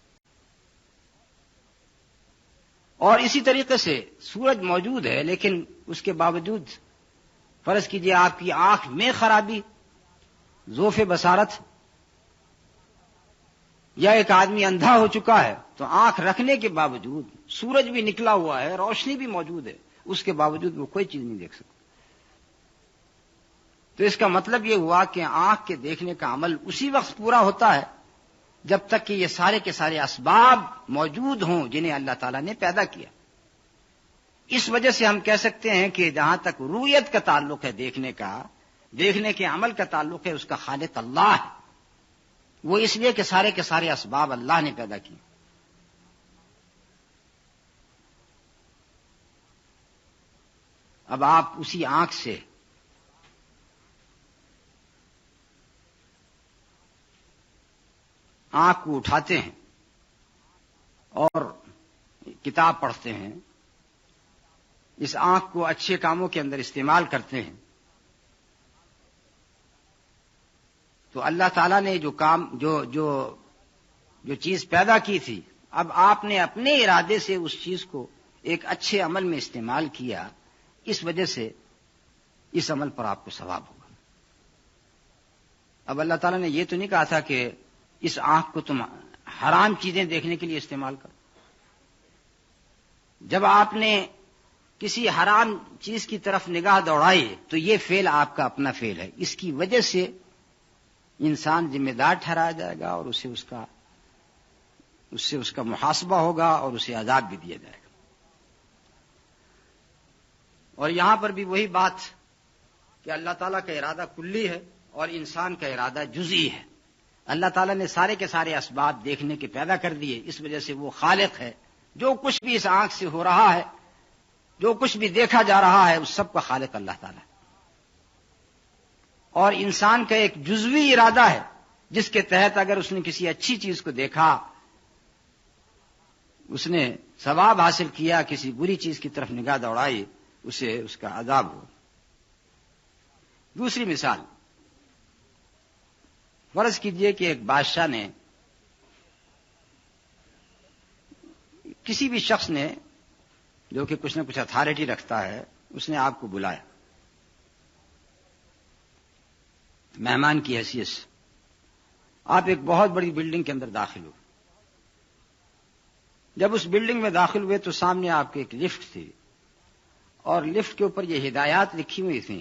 اور اسی طریقے سے سورج موجود ہے لیکن اس کے باوجود فرض کیجئے آپ کی آنکھ میں خرابی، ضعف بصارت، یا ایک آدمی اندھا ہو چکا ہے تو آنکھ رکھنے کے باوجود، سورج بھی نکلا ہوا ہے، روشنی بھی موجود ہے، اس کے باوجود وہ کوئی چیز نہیں دیکھ سکتا۔ تو اس کا مطلب یہ ہوا کہ آنکھ کے دیکھنے کا عمل اسی وقت پورا ہوتا ہے جب تک کہ یہ سارے کے سارے اسباب موجود ہوں جنہیں اللہ تعالیٰ نے پیدا کیا۔ اس وجہ سے ہم کہہ سکتے ہیں کہ جہاں تک رویت کا تعلق ہے، دیکھنے کے عمل کا تعلق ہے، اس کا خالق اللہ ہے۔ وہ اس لیے کہ سارے کے سارے اسباب اللہ نے پیدا کیے۔ اب آپ اسی آنکھ سے آنکھ کو اٹھاتے ہیں اور کتاب پڑھتے ہیں، اس آنکھ کو اچھے کاموں کے اندر استعمال کرتے ہیں، تو اللہ تعالیٰ نے جو کام جو چیز پیدا کی تھی، اب آپ نے اپنے ارادے سے اس چیز کو ایک اچھے عمل میں استعمال کیا، اس وجہ سے اس عمل پر آپ کو ثواب ہوگا۔ اب اللہ تعالیٰ نے یہ تو نہیں کہا تھا کہ اس آنکھ کو تم حرام چیزیں دیکھنے کے لیے استعمال کرو۔ جب آپ نے کسی حرام چیز کی طرف نگاہ دوڑائی تو یہ فعل آپ کا اپنا فعل ہے، اس کی وجہ سے انسان ذمہ دار ٹھہرایا جائے گا اور اسے اس کا محاسبہ ہوگا اور اسے عذاب بھی دیا جائے گا۔ اور یہاں پر بھی وہی بات کہ اللہ تعالیٰ کا ارادہ کلی ہے اور انسان کا ارادہ جزئی ہے۔ اللہ تعالیٰ نے سارے کے سارے اسباب دیکھنے کے پیدا کر دیے، اس وجہ سے وہ خالق ہے۔ جو کچھ بھی اس آنکھ سے ہو رہا ہے، جو کچھ بھی دیکھا جا رہا ہے، اس سب کا خالق اللہ تعالیٰ ہے۔ اور انسان کا ایک جزوی ارادہ ہے جس کے تحت اگر اس نے کسی اچھی چیز کو دیکھا، اس نے ثواب حاصل کیا، کسی بری چیز کی طرف نگاہ دوڑائی، اسے اس کا عذاب ہو۔ دوسری مثال، فرض کیجئے کہ ایک بادشاہ نے، کسی بھی شخص نے جو کہ کچھ نہ کچھ اتھارٹی رکھتا ہے، اس نے آپ کو بلایا مہمان کی حیثیت سے. آپ ایک بہت بڑی بلڈنگ کے اندر داخل ہوئے. جب اس بلڈنگ میں داخل ہوئے تو سامنے آپ کے ایک لفٹ تھی، اور لفٹ کے اوپر یہ ہدایات لکھی ہوئی تھیں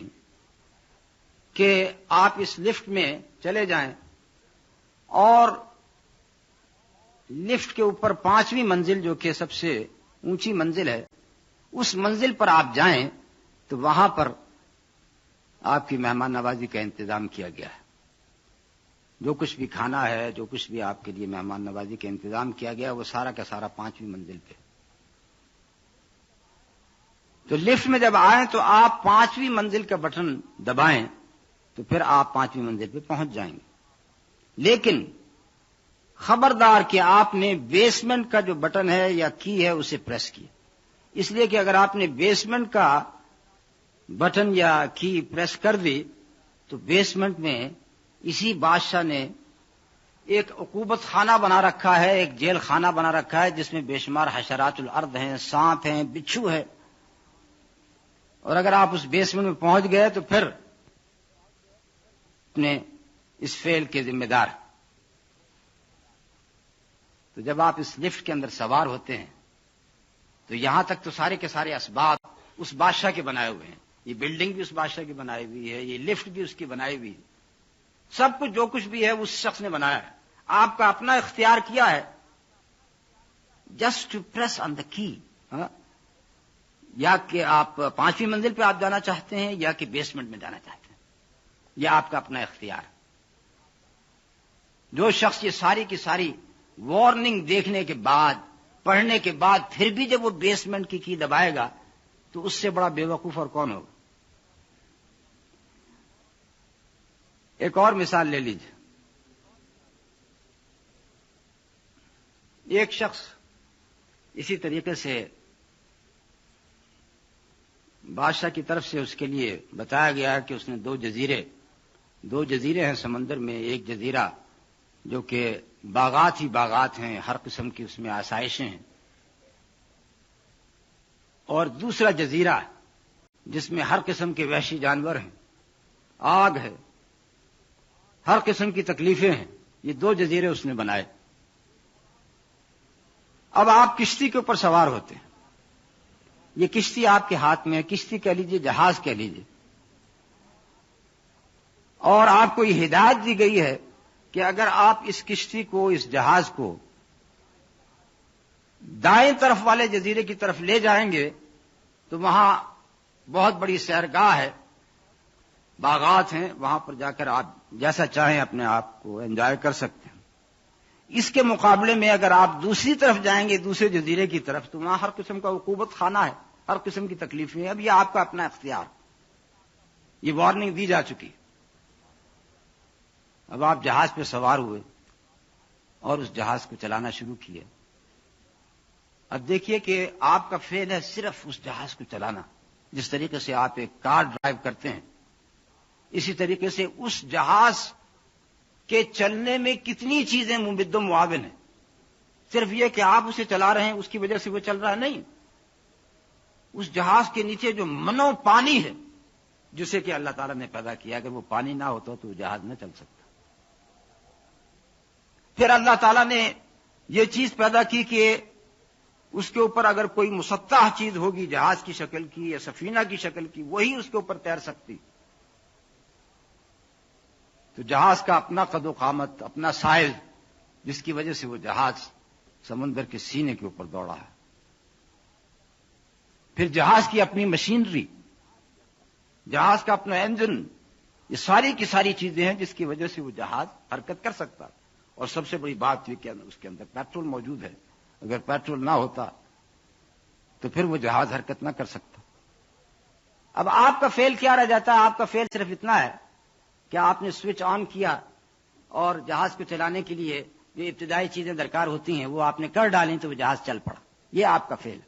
کہ آپ اس لفٹ میں چلے جائیں اور لفٹ کے اوپر 5ویں منزل جو کہ سب سے اونچی منزل ہے، اس منزل پر آپ جائیں تو وہاں پر آپ کی مہمان نوازی کا انتظام کیا گیا ہے. جو کچھ بھی کھانا ہے، جو کچھ بھی آپ کے لیے مہمان نوازی کا انتظام کیا گیا وہ سارا کا سارا 5ویں منزل پہ. تو لفٹ میں جب آئیں تو آپ 5ویں منزل کا بٹن دبائیں تو پھر آپ 5ویں منزل پہ پہنچ جائیں گے. لیکن خبردار کہ آپ نے بیسمنٹ کا جو بٹن ہے یا کی ہے اسے پریس کیا، اس لیے کہ اگر آپ نے بیسمنٹ کا بٹن یا کی پریس کر دی تو بیسمنٹ میں اسی بادشاہ نے ایک عقوبت خانہ بنا رکھا ہے، ایک جیل خانہ بنا رکھا ہے جس میں بے شمار حشرات الارض ہیں، سانپ ہیں، بچھو ہے. اور اگر آپ اس بیسمنٹ میں پہنچ گئے تو پھر اپنے اس فعل کے ذمہ دار. تو جب آپ اس لفٹ کے اندر سوار ہوتے ہیں تو یہاں تک تو سارے کے سارے اسباب اس بادشاہ کے بنائے ہوئے ہیں. یہ بلڈنگ بھی اس بادشاہ کی بنائی ہوئی ہے، یہ لفٹ بھی اس کی بنائی ہوئی ہے، سب کچھ جو کچھ بھی ہے اس شخص نے بنایا ہے. آپ کا اپنا اختیار کیا ہے جسٹ ٹو پریس آن دا کی، یا کہ آپ 5ویں منزل پہ آپ جانا چاہتے ہیں یا کہ بیسمنٹ میں جانا چاہتے ہیں، یہ آپ کا اپنا اختیار. جو شخص یہ ساری کی ساری وارننگ دیکھنے کے بعد، پڑھنے کے بعد پھر بھی جب وہ بیسمنٹ کی دبائے گا تو اس سے بڑا بے وقوف اور کون ہوگا. ایک اور مثال لے لیجیے. ایک شخص اسی طریقے سے بادشاہ کی طرف سے اس کے لیے بتایا گیا کہ اس نے دو جزیرے ہیں سمندر میں. ایک جزیرہ جو کہ باغات ہی باغات ہیں، ہر قسم کی اس میں آسائشیں ہیں، اور دوسرا جزیرہ جس میں ہر قسم کے وحشی جانور ہیں، آگ ہے، ہر قسم کی تکلیفیں ہیں. یہ 2 جزیرے اس نے بنائے. اب آپ کشتی کے اوپر سوار ہوتے ہیں، یہ کشتی آپ کے ہاتھ میں ہے، کشتی کہہ لیجیے، جہاز کہہ لیجیے، اور آپ کو یہ ہدایت دی گئی ہے کہ اگر آپ اس کشتی کو، اس جہاز کو دائیں طرف والے جزیرے کی طرف لے جائیں گے تو وہاں بہت بڑی سیرگاہ ہے، باغات ہیں، وہاں پر جا کر آپ جیسا چاہیں اپنے آپ کو انجوائے کر سکتے ہیں. اس کے مقابلے میں اگر آپ دوسری طرف جائیں گے، دوسرے جزیرے کی طرف، تو وہاں ہر قسم کا عقوبت خانہ ہے، ہر قسم کی تکلیفیں ہیں. اب یہ آپ کا اپنا اختیار، یہ وارننگ دی جا چکی. اب آپ جہاز پہ سوار ہوئے اور اس جہاز کو چلانا شروع کیے. اب دیکھیے کہ آپ کا فعل ہے صرف اس جہاز کو چلانا. جس طریقے سے آپ ایک کار ڈرائیو کرتے ہیں، اسی طریقے سے اس جہاز کے چلنے میں کتنی چیزیں ممد و معاون ہیں. صرف یہ کہ آپ اسے چلا رہے ہیں اس کی وجہ سے وہ چل رہا ہے، نہیں. اس جہاز کے نیچے جو منو پانی ہے جسے کہ اللہ تعالیٰ نے پیدا کیا، اگر وہ پانی نہ ہوتا تو وہ جہاز نہ چل سکتا. پھر اللہ تعالیٰ نے یہ چیز پیدا کی کہ اس کے اوپر اگر کوئی مسطح چیز ہوگی جہاز کی شکل کی یا سفینہ کی شکل کی، وہی اس کے اوپر تیر سکتی. تو جہاز کا اپنا قد و قامت، اپنا سائز، جس کی وجہ سے وہ جہاز سمندر کے سینے کے اوپر دوڑا ہے. پھر جہاز کی اپنی مشینری، جہاز کا اپنا انجن، یہ ساری کی ساری چیزیں ہیں جس کی وجہ سے وہ جہاز حرکت کر سکتا. اور سب سے بڑی بات یہ کہ اس کے اندر پیٹرول موجود ہے. اگر پیٹرول نہ ہوتا تو پھر وہ جہاز حرکت نہ کر سکتا. اب آپ کا فعل کیا رہ جاتا ہے؟ آپ کا فعل صرف اتنا ہے کہ آپ نے سوئچ آن کیا اور جہاز کو چلانے کے لیے جو ابتدائی چیزیں درکار ہوتی ہیں وہ آپ نے کر ڈالیں تو وہ جہاز چل پڑا. یہ آپ کا فعل.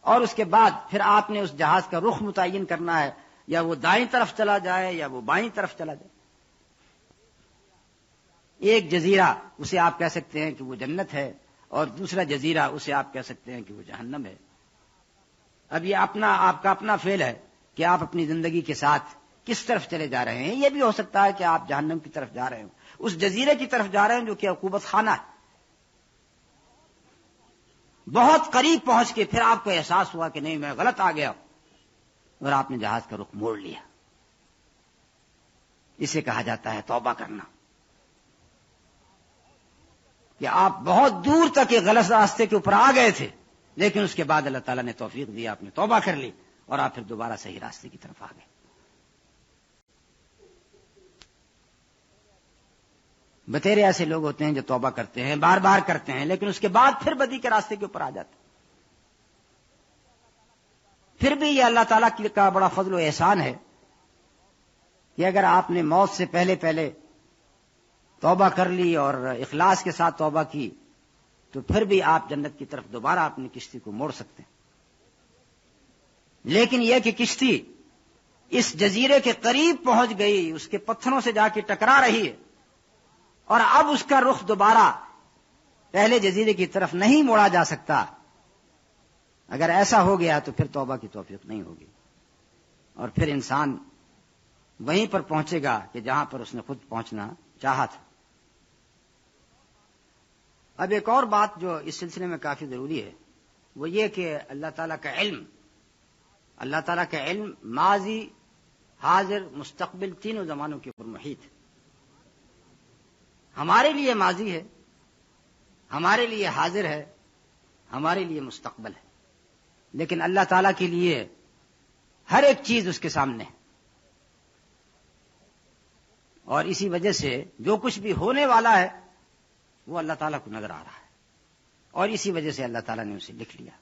اور اس کے بعد پھر آپ نے اس جہاز کا رخ متعین کرنا ہے یا وہ دائیں طرف چلا جائے یا وہ بائیں طرف چلا جائے. ایک جزیرہ اسے آپ کہہ سکتے ہیں کہ وہ جنت ہے، اور دوسرا جزیرہ اسے آپ کہہ سکتے ہیں کہ وہ جہنم ہے. اب یہ آپ کا اپنا فعل ہے کہ آپ اپنی زندگی کے ساتھ کس طرف چلے جا رہے ہیں. یہ بھی ہو سکتا ہے کہ آپ جہنم کی طرف جا رہے ہوں، اس جزیرے کی طرف جا رہے ہیں جو کہ عقوبت خانہ ہے. بہت قریب پہنچ کے پھر آپ کو احساس ہوا کہ نہیں میں غلط آ گیا، اور آپ نے جہاز کا رخ موڑ لیا. اسے کہا جاتا ہے توبہ کرنا، کہ آپ بہت دور تک ایک غلط راستے کے اوپر آ گئے تھے، لیکن اس کے بعد اللہ تعالیٰ نے توفیق دی، آپ نے توبہ کر لی اور آپ پھر دوبارہ صحیح راستے کی طرف آ گئے. بتیرے ایسے لوگ ہوتے ہیں جو توبہ کرتے ہیں، بار بار کرتے ہیں، لیکن اس کے بعد پھر بدی کے راستے کے اوپر آ جاتے ہیں. پھر بھی یہ اللہ تعالیٰ کا بڑا فضل و احسان ہے کہ اگر آپ نے موت سے پہلے توبہ کر لی اور اخلاص کے ساتھ توبہ کی تو پھر بھی آپ جنت کی طرف دوبارہ اپنی کشتی کو موڑ سکتے ہیں. لیکن یہ کہ کشتی اس جزیرے کے قریب پہنچ گئی، اس کے پتھروں سے جا کے ٹکرا رہی ہے، اور اب اس کا رخ دوبارہ پہلے جزیرے کی طرف نہیں موڑا جا سکتا. اگر ایسا ہو گیا تو پھر توبہ کی توفیق نہیں ہوگی، اور پھر انسان وہیں پر پہنچے گا کہ جہاں پر اس نے خود پہنچنا چاہا تھا. اب ایک اور بات جو اس سلسلے میں کافی ضروری ہے وہ یہ کہ اللہ تعالیٰ کا علم ماضی، حاضر، مستقبل تینوں زمانوں کے اوپر محیط ہے. ہمارے لیے ماضی ہے، ہمارے لیے حاضر ہے، ہمارے لیے مستقبل ہے، لیکن اللہ تعالیٰ کے لیے ہر ایک چیز اس کے سامنے ہے. اور اسی وجہ سے جو کچھ بھی ہونے والا ہے وہ اللہ تعالیٰ کو نظر آ رہا ہے، اور اسی وجہ سے اللہ تعالیٰ نے اسے لکھ لیا.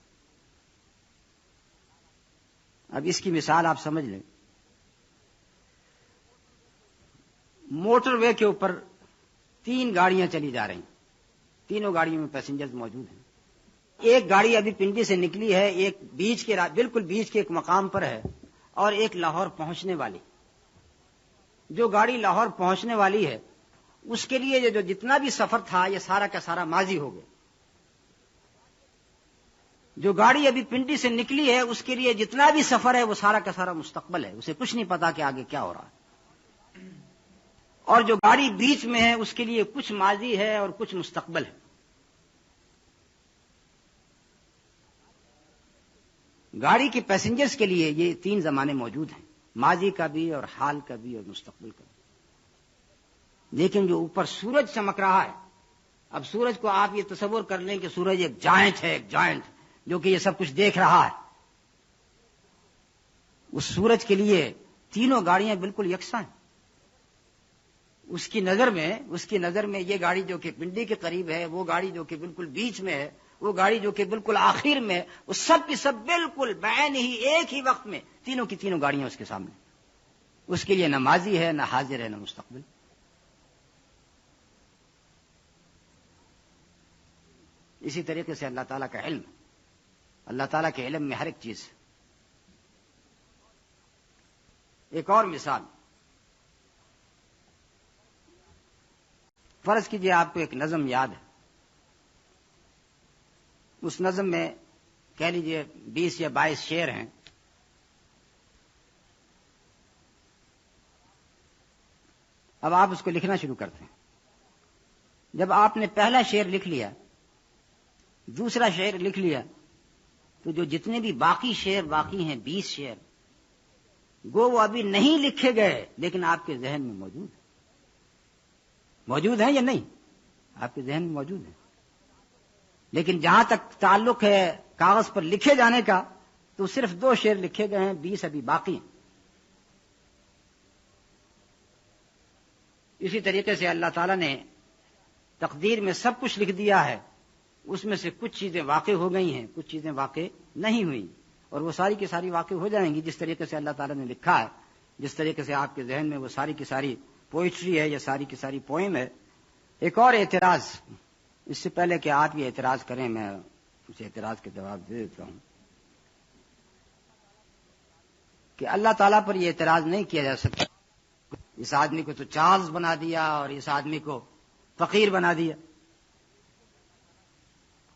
اب اس کی مثال آپ سمجھ لیں. موٹر وے کے اوپر 3 گاڑیاں چلی جا رہی ہیں، تینوں گاڑیوں میں پیسنجرز موجود ہیں. ایک گاڑی ابھی پنڈی سے نکلی ہے، ایک بالکل بیچ کے ایک مقام پر ہے، اور ایک لاہور پہنچنے والی. جو گاڑی لاہور پہنچنے والی ہے اس کے لیے جو جتنا بھی سفر تھا یہ سارا کا سارا ماضی ہو گیا. جو گاڑی ابھی پنڈی سے نکلی ہے اس کے لیے جتنا بھی سفر ہے وہ سارا کا سارا مستقبل ہے، اسے کچھ نہیں پتا کہ آگے کیا ہو رہا ہے. اور جو گاڑی بیچ میں ہے اس کے لیے کچھ ماضی ہے اور کچھ مستقبل ہے. گاڑی کے پیسنجرز کے لیے یہ 3 زمانے موجود ہیں، ماضی کا بھی اور حال کا بھی اور مستقبل کا بھی. لیکن جو اوپر سورج چمک رہا ہے، اب سورج کو آپ یہ تصور کر لیں کہ سورج ایک جائنٹ ہے، ایک جائنٹ جو کہ یہ سب کچھ دیکھ رہا ہے. اس سورج کے لیے تینوں گاڑیاں بالکل یکساں ہیں. اس کی نظر میں یہ گاڑی جو کہ پنڈی کے قریب ہے، وہ گاڑی جو کہ بالکل بیچ میں ہے، وہ گاڑی جو کہ بالکل آخر میں، وہ سب کی سب بالکل بعین ہی ایک ہی وقت میں تینوں کی تینوں گاڑیاں اس کے سامنے. اس کے لیے نہ ماضی ہے، نہ حاضر ہے، نہ مستقبل. اسی طریقے سے اللہ تعالیٰ کا علم، اللہ تعالیٰ کے علم میں ہر ایک چیز. ایک اور مثال، فرض کیجئے آپ کو ایک نظم یاد ہے، اس نظم میں کہہ لیجئے 20 یا 22 شعر ہیں. اب آپ اس کو لکھنا شروع کرتے ہیں. جب آپ نے پہلا شعر لکھ لیا، دوسرا شعر لکھ لیا، تو جو جتنے بھی باقی شعر باقی ہیں 20 شعر گو وہ ابھی نہیں لکھے گئے لیکن آپ کے ذہن میں موجود ہیں یا نہیں؟ آپ کے ذہن میں موجود ہیں. لیکن جہاں تک تعلق ہے کاغذ پر لکھے جانے کا تو صرف 2 شعر لکھے گئے ہیں، 20 ابھی باقی ہیں. اسی طریقے سے اللہ تعالیٰ نے تقدیر میں سب کچھ لکھ دیا ہے، اس میں سے کچھ چیزیں واقع ہو گئی ہیں، کچھ چیزیں واقع نہیں ہوئی، اور وہ ساری کی ساری واقع ہو جائیں گی جس طریقے سے اللہ تعالیٰ نے لکھا ہے. جس طریقے سے آپ کے ذہن میں وہ ساری کی ساری پوئٹری ہے یا ساری کی ساری پوئم ہے. ایک اور اعتراض، اس سے پہلے کہ آپ یہ اعتراض کریں میں اس اعتراض کے جواب دے دیتا ہوں. کہ اللہ تعالیٰ پر یہ اعتراض نہیں کیا جا سکتا اس آدمی کو تو چارلز بنا دیا اور اس آدمی کو فقیر بنا دیا.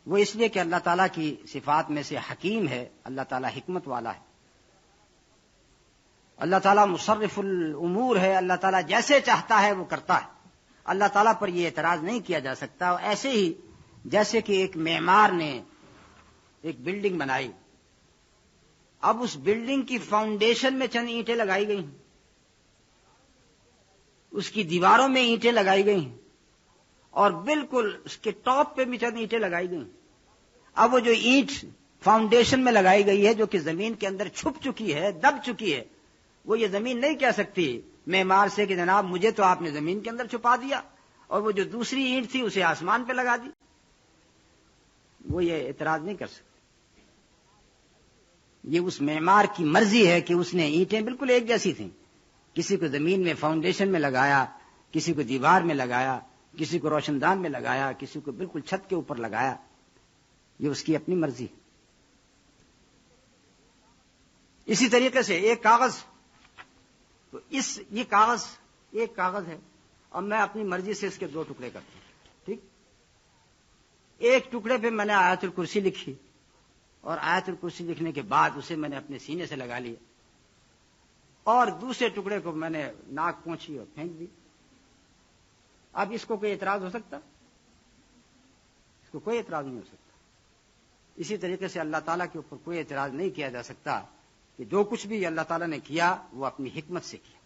وہ اس لیے کہ اللہ تعالیٰ کی صفات میں سے حکیم ہے، اللہ تعالیٰ حکمت والا ہے، اللہ تعالیٰ مصرف الامور ہے، اللہ تعالیٰ جیسے چاہتا ہے وہ کرتا ہے. اللہ تعالیٰ پر یہ اعتراض نہیں کیا جا سکتا. ایسے ہی جیسے کہ ایک معمار نے ایک بلڈنگ بنائی، اب اس بلڈنگ کی فاؤنڈیشن میں چند اینٹیں لگائی گئی ہیں، اس کی دیواروں میں اینٹیں لگائی گئی ہیں، اور بالکل اس کے ٹاپ پہ بھی چند اینٹیں لگائی گئی. اب وہ جو اینٹ فاؤنڈیشن میں لگائی گئی ہے جو کہ زمین کے اندر چھپ چکی ہے، دب چکی ہے، وہ یہ زمین نہیں کہہ سکتی معمار سے کہ جناب مجھے تو آپ نے زمین کے اندر چھپا دیا اور وہ جو دوسری اینٹ تھی اسے آسمان پہ لگا دی. وہ یہ اعتراض نہیں کر سکتی. یہ اس معمار کی مرضی ہے کہ اس نے اینٹیں بالکل ایک جیسی تھیں، کسی کو زمین میں فاؤنڈیشن میں لگایا، کسی کو دیوار میں لگایا، کسی کو روشن دان میں لگایا، کسی کو بالکل چھت کے اوپر لگایا. یہ اس کی اپنی مرضی. اسی طریقے سے ایک کاغذ، تو یہ کاغذ ایک کاغذ ہے اور میں اپنی مرضی سے اس کے دو ٹکڑے کرتا ہوں. ٹھیک، ایک ٹکڑے پہ میں نے آیت الکرسی لکھی اور آیت الکرسی لکھنے کے بعد اسے میں نے اپنے سینے سے لگا لیا، اور دوسرے ٹکڑے کو میں نے ناک پہنچی اور پھینک دی. اب اس کو کوئی اعتراض ہو سکتا؟ اس کو کوئی اعتراض نہیں ہو سکتا. اسی طریقے سے اللہ تعالیٰ کے اوپر کوئی اعتراض نہیں کیا جا سکتا کہ جو کچھ بھی اللہ تعالیٰ نے کیا وہ اپنی حکمت سے کیا.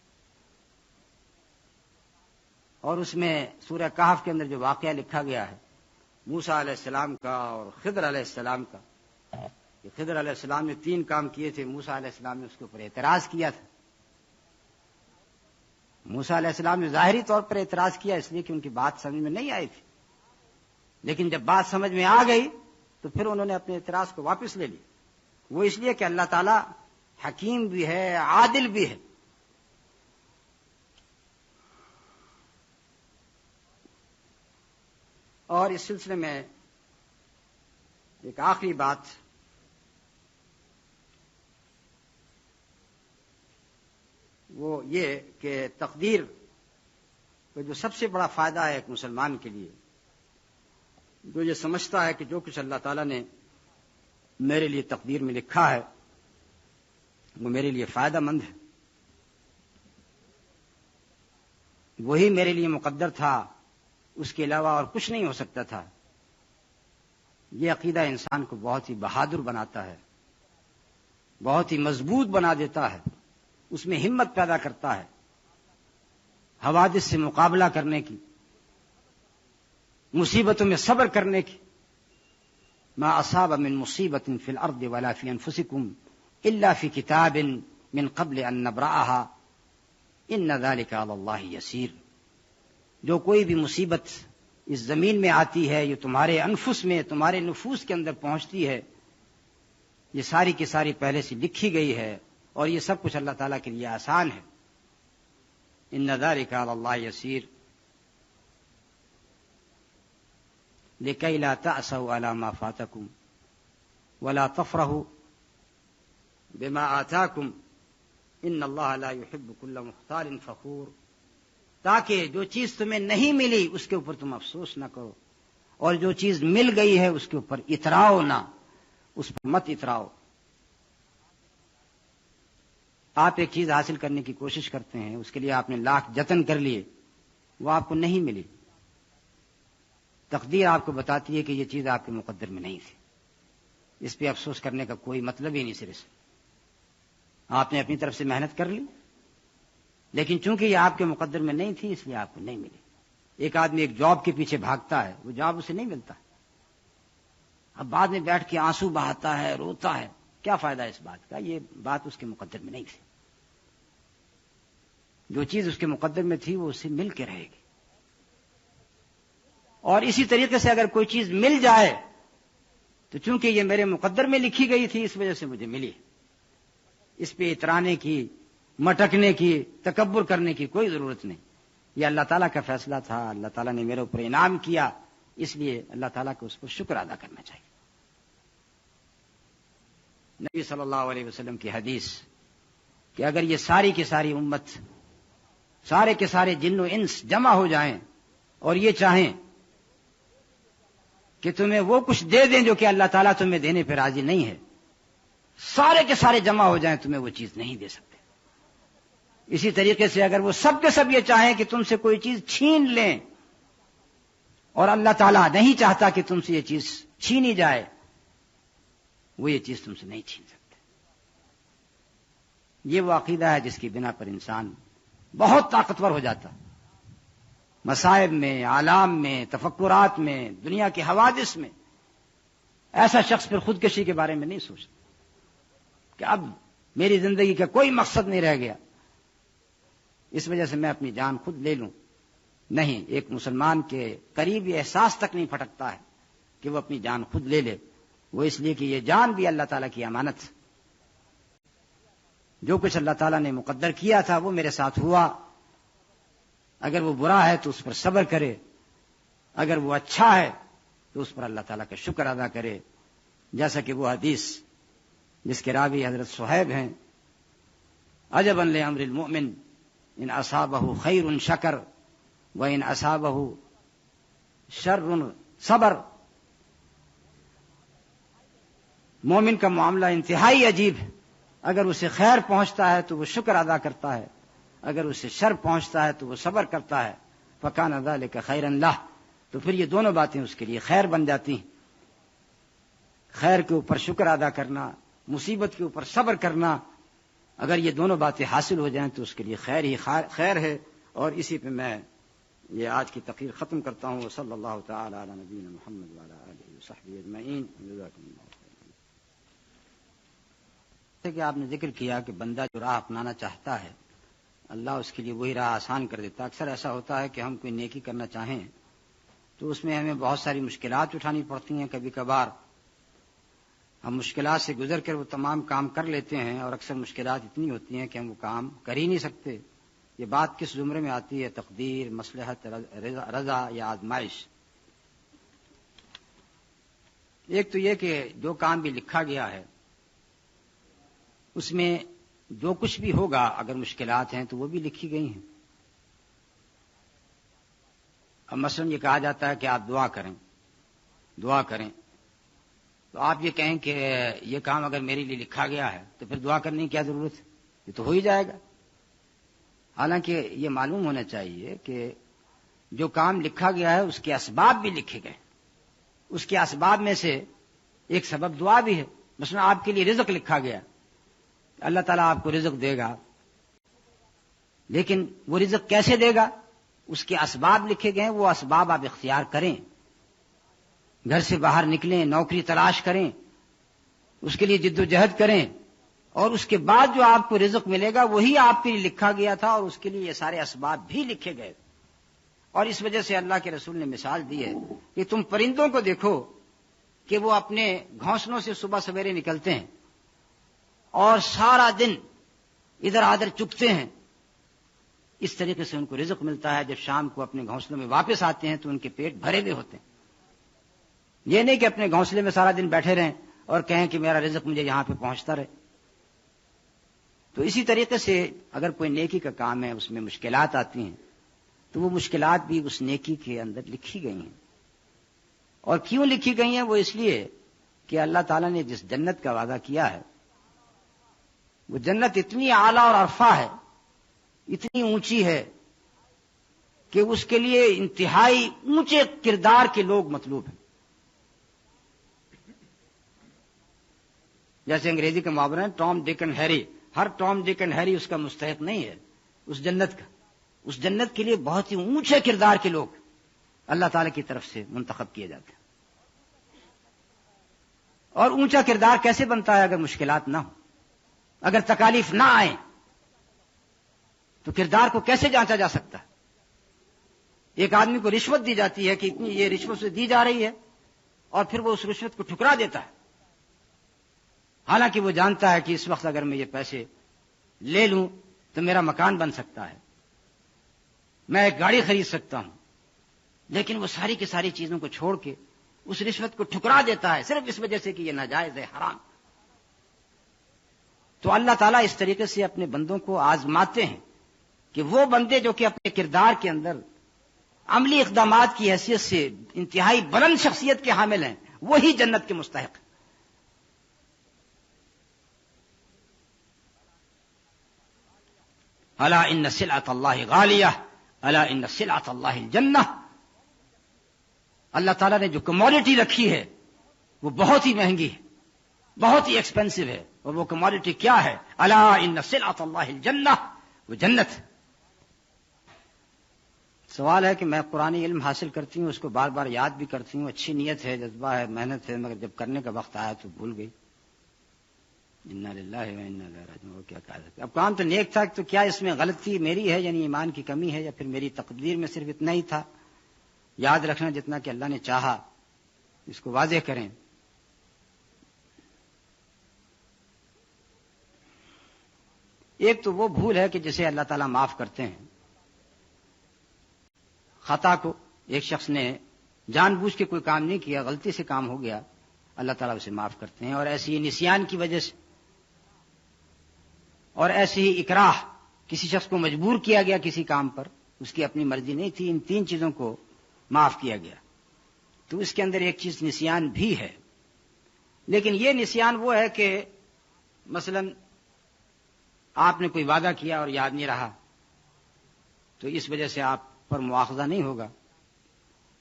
اور اس میں سورہ کہف کے اندر جو واقعہ لکھا گیا ہے موسیٰ علیہ السلام کا اور خضر علیہ السلام کا، کہ خضر علیہ السلام نے 3 کام کیے تھے، موسیٰ علیہ السلام نے اس کے اوپر اعتراض کیا تھا. موسیٰ علیہ السلام نے ظاہری طور پر اعتراض کیا اس لیے کہ ان کی بات سمجھ میں نہیں آئی تھی، لیکن جب بات سمجھ میں آ گئی تو پھر انہوں نے اپنے اعتراض کو واپس لے لی. وہ اس لیے کہ اللہ تعالیٰ حکیم بھی ہے، عادل بھی ہے. اور اس سلسلے میں ایک آخری بات، وہ یہ کہ تقدیر کا جو سب سے بڑا فائدہ ہے ایک مسلمان کے لیے، جو یہ سمجھتا ہے کہ جو کچھ اللہ تعالیٰ نے میرے لیے تقدیر میں لکھا ہے وہ میرے لیے فائدہ مند ہے، وہی میرے لیے مقدر تھا، اس کے علاوہ اور کچھ نہیں ہو سکتا تھا. یہ عقیدہ انسان کو بہت ہی بہادر بناتا ہے، بہت ہی مضبوط بنا دیتا ہے، اس میں ہمت پیدا کرتا ہے حوادث سے مقابلہ کرنے کی، مصیبتوں میں صبر کرنے کی. ما اصاب من مصیبت فی الارض ولا فی انفسکم الا فی کتاب من قبل ان نبرأها ان ذلک علی اللہ یسیر. جو کوئی بھی مصیبت اس زمین میں آتی ہے، یہ تمہارے انفس میں، تمہارے نفوس کے اندر پہنچتی ہے، یہ ساری کی ساری پہلے سے لکھی گئی ہے اور یہ سب کچھ اللہ تعالیٰ کے لیے آسان ہے. ان ذلک علی اللہ یسیر لکی لا تأسوا علی ما فاتکم ولا تفرحوا بما آتاکم ان اللہ لا يحب كل مختال فخور. تاکہ جو چیز تمہیں نہیں ملی اس کے اوپر تم افسوس نہ کرو، اور جو چیز مل گئی ہے اس کے اوپر اتراؤ نہ، اس پر مت اتراؤ. آپ ایک چیز حاصل کرنے کی کوشش کرتے ہیں، اس کے لیے آپ نے لاکھ جتن کر لیے، وہ آپ کو نہیں ملی، تقدیر آپ کو بتاتی ہے کہ یہ چیز آپ کے مقدر میں نہیں تھی. اس پہ افسوس کرنے کا کوئی مطلب ہی نہیں. صرف آپ نے اپنی طرف سے محنت کر لی، لیکن چونکہ یہ آپ کے مقدر میں نہیں تھی اس لیے آپ کو نہیں ملی. ایک آدمی ایک جاب کے پیچھے بھاگتا ہے، وہ جاب اسے نہیں ملتا، اب بعد میں بیٹھ کے آنسو بہاتا ہے، روتا ہے. کیا فائدہ اس بات کا؟ یہ بات اس کے مقدر میں نہیں تھی. جو چیز اس کے مقدر میں تھی وہ اسے مل کے رہے گی. اور اسی طریقے سے اگر کوئی چیز مل جائے تو چونکہ یہ میرے مقدر میں لکھی گئی تھی اس وجہ سے مجھے ملی، اس پہ اترانے کی، مٹکنے کی، تکبر کرنے کی کوئی ضرورت نہیں. یہ اللہ تعالیٰ کا فیصلہ تھا، اللہ تعالیٰ نے میرے اوپر انعام کیا، اس لیے اللہ تعالیٰ کو اس پر شکر ادا کرنا چاہیے. نبی صلی اللہ علیہ وسلم کی حدیث کہ اگر یہ ساری کی ساری امت، سارے کے سارے جن و انس جمع ہو جائیں اور یہ چاہیں کہ تمہیں وہ کچھ دے دیں جو کہ اللہ تعالیٰ تمہیں دینے پہ راضی نہیں ہے، سارے کے سارے جمع ہو جائیں تمہیں وہ چیز نہیں دے سکتے۔ اسی طریقے سے اگر وہ سب کے سب یہ چاہیں کہ تم سے کوئی چیز چھین لیں اور اللہ تعالیٰ نہیں چاہتا کہ تم سے یہ چیز چھینی جائے، وہ یہ چیز تم سے نہیں چھین سکتے۔ یہ وہ عقیدہ ہے جس کی بنا پر انسان بہت طاقتور ہو جاتا، مصائب میں، آلام میں، تفکرات میں، دنیا کے حوادث میں۔ ایسا شخص پھر خودکشی کے بارے میں نہیں سوچتا کہ اب میری زندگی کا کوئی مقصد نہیں رہ گیا، اس وجہ سے میں اپنی جان خود لے لوں۔ نہیں، ایک مسلمان کے قریب یہ احساس تک نہیں پھٹکتا ہے کہ وہ اپنی جان خود لے لے، وہ اس لیے کہ یہ جان بھی اللہ تعالیٰ کی امانت ہے۔ جو کچھ اللہ تعالیٰ نے مقدر کیا تھا وہ میرے ساتھ ہوا، اگر وہ برا ہے تو اس پر صبر کرے، اگر وہ اچھا ہے تو اس پر اللہ تعالیٰ کا شکر ادا کرے۔ جیسا کہ وہ حدیث جس کے راوی حضرت صہیب ہیں، عجبا لامر المؤمن ان اصابہ خیر شکر وان اصابہ شر صبر۔ مومن کا معاملہ انتہائی عجیب ہے، اگر اسے خیر پہنچتا ہے تو وہ شکر ادا کرتا ہے، اگر اسے شر پہنچتا ہے تو وہ صبر کرتا ہے۔ فکان ذلک خیرا لہ، تو پھر یہ دونوں باتیں اس کے لیے خیر بن جاتی ہیں۔ خیر کے اوپر شکر ادا کرنا، مصیبت کے اوپر صبر کرنا، اگر یہ دونوں باتیں حاصل ہو جائیں تو اس کے لیے خیر ہی خیر ہے۔ اور اسی پہ میں یہ آج کی تقریر ختم کرتا ہوں۔ صلی اللہ تعالی علی نبینا محمد وعلی آلہ وصحبہ اجمعین۔ جزاکم اللہ خیر۔ کہ آپ نے ذکر کیا کہ بندہ جو راہ اپنانا چاہتا ہے اللہ اس کے لیے وہی راہ آسان کر دیتا۔ اکثر ایسا ہوتا ہے کہ ہم کوئی نیکی کرنا چاہیں تو اس میں ہمیں بہت ساری مشکلات اٹھانی پڑتی ہیں، کبھی کبھار ہم مشکلات سے گزر کر وہ تمام کام کر لیتے ہیں، اور اکثر مشکلات اتنی ہوتی ہیں کہ ہم وہ کام کر ہی نہیں سکتے۔ یہ بات کس زمرے میں آتی ہے؟ تقدیر، مصلحت، رضا یا آزمائش۔ ایک تو یہ کہ جو کام بھی لکھا گیا ہے اس میں جو کچھ بھی ہوگا، اگر مشکلات ہیں تو وہ بھی لکھی گئی ہیں۔ اب مثلا یہ کہا جاتا ہے کہ آپ دعا کریں، تو آپ یہ کہیں کہ یہ کام اگر میرے لیے لکھا گیا ہے تو پھر دعا کرنے کی کیا ضرورت ہے، یہ تو ہو ہی جائے گا۔ حالانکہ یہ معلوم ہونا چاہیے کہ جو کام لکھا گیا ہے اس کے اسباب بھی لکھے گئے، اس کے اسباب میں سے ایک سبب دعا بھی ہے۔ مثلا آپ کے لیے رزق لکھا گیا، اللہ تعالیٰ آپ کو رزق دے گا، لیکن وہ رزق کیسے دے گا؟ اس کے اسباب لکھے گئے، وہ اسباب آپ اختیار کریں، گھر سے باہر نکلیں، نوکری تلاش کریں، اس کے لیے جد و جہد کریں، اور اس کے بعد جو آپ کو رزق ملے گا وہی آپ کے لیے لکھا گیا تھا، اور اس کے لیے یہ سارے اسباب بھی لکھے گئے۔ اور اس وجہ سے اللہ کے رسول نے مثال دی ہے کہ تم پرندوں کو دیکھو کہ وہ اپنے گھونسلوں سے صبح سویرے نکلتے ہیں اور سارا دن ادھر ادھر چگتے ہیں، اس طریقے سے ان کو رزق ملتا ہے۔ جب شام کو اپنے گھونسلوں میں واپس آتے ہیں تو ان کے پیٹ بھرے ہوئے ہوتے ہیں۔ یہ نہیں کہ اپنے گھونسلے میں سارا دن بیٹھے رہیں اور کہیں کہ میرا رزق مجھے یہاں پہ پہنچتا رہے۔ تو اسی طریقے سے اگر کوئی نیکی کا کام ہے اس میں مشکلات آتی ہیں تو وہ مشکلات بھی اس نیکی کے اندر لکھی گئی ہیں۔ اور کیوں لکھی گئی ہیں؟ وہ اس لیے کہ اللہ تعالیٰ نے جس جنت کا وعدہ کیا ہے وہ جنت اتنی اعلیٰ اور عرفہ ہے، اتنی اونچی ہے کہ اس کے لیے انتہائی اونچے کردار کے لوگ مطلوب ہیں۔ جیسے انگریزی کا محاورہ ہے ٹام ڈک اینڈ ہیری، ہر ٹام ڈک اینڈ ہیری اس کا مستحق نہیں ہے اس جنت کا۔ اس جنت کے لیے بہت ہی اونچے کردار کے لوگ اللہ تعالی کی طرف سے منتخب کیے جاتے ہیں۔ اور اونچا کردار کیسے بنتا ہے؟ اگر مشکلات نہ ہو، اگر تکالیف نہ آئیں تو کردار کو کیسے جانچا جا سکتا ہے؟ ایک آدمی کو رشوت دی جاتی ہے کہ اتنی یہ رشوت سے دی جا رہی ہے، اور پھر وہ اس رشوت کو ٹھکرا دیتا ہے، حالانکہ وہ جانتا ہے کہ اس وقت اگر میں یہ پیسے لے لوں تو میرا مکان بن سکتا ہے، میں ایک گاڑی خرید سکتا ہوں، لیکن وہ ساری کی ساری چیزوں کو چھوڑ کے اس رشوت کو ٹھکرا دیتا ہے صرف اس وجہ سے کہ یہ ناجائز ہے، حرام۔ تو اللہ تعالیٰ اس طریقے سے اپنے بندوں کو آزماتے ہیں کہ وہ بندے جو کہ اپنے کردار کے اندر عملی اقدامات کی حیثیت سے انتہائی بلند شخصیت کے حامل ہیں وہی جنت کے مستحق ہیں۔ الا ان سلعۃ اللہ غالیہ الا ان سلعۃ اللہ الجنہ، اللہ تعالیٰ نے جو کموڈٹی رکھی ہے وہ بہت ہی مہنگی ہے، بہت ہی ایکسپینسو ہے، اور وہ کموڈٹی کیا ہے؟ الا ان سلعۃ اللہ الجنہ، وہ جنت۔ سوال ہے کہ میں قرآنی علم حاصل کرتی ہوں، اس کو بار بار یاد بھی کرتی ہوں، اچھی نیت ہے، جذبہ ہے، محنت ہے، مگر جب کرنے کا وقت آیا تو بھول گئی۔ انا للہ و انا الیہ راجعون، کیا کہا سکتے؟ اب کام تو نیک تھا، تو کیا اس میں غلطی میری ہے، یعنی ایمان کی کمی ہے، یا پھر میری تقدیر میں صرف اتنا ہی تھا؟ یاد رکھنا جتنا کہ اللہ نے چاہا، اس کو واضح کریں۔ ایک تو وہ بھول ہے کہ جسے اللہ تعالیٰ معاف کرتے ہیں، خطا کو ایک شخص نے جان بوجھ کے کوئی کام نہیں کیا، غلطی سے کام ہو گیا، اللہ تعالیٰ اسے معاف کرتے ہیں، اور ایسی نسیان کی وجہ سے اور ایسی ہی اکراہ، کسی شخص کو مجبور کیا گیا کسی کام پر، اس کی اپنی مرضی نہیں تھی، ان تین چیزوں کو معاف کیا گیا، تو اس کے اندر ایک چیز نسیان بھی ہے۔ لیکن یہ نسیان وہ ہے کہ مثلا آپ نے کوئی وعدہ کیا اور یاد نہیں رہا، تو اس وجہ سے آپ پر مواخذہ نہیں ہوگا۔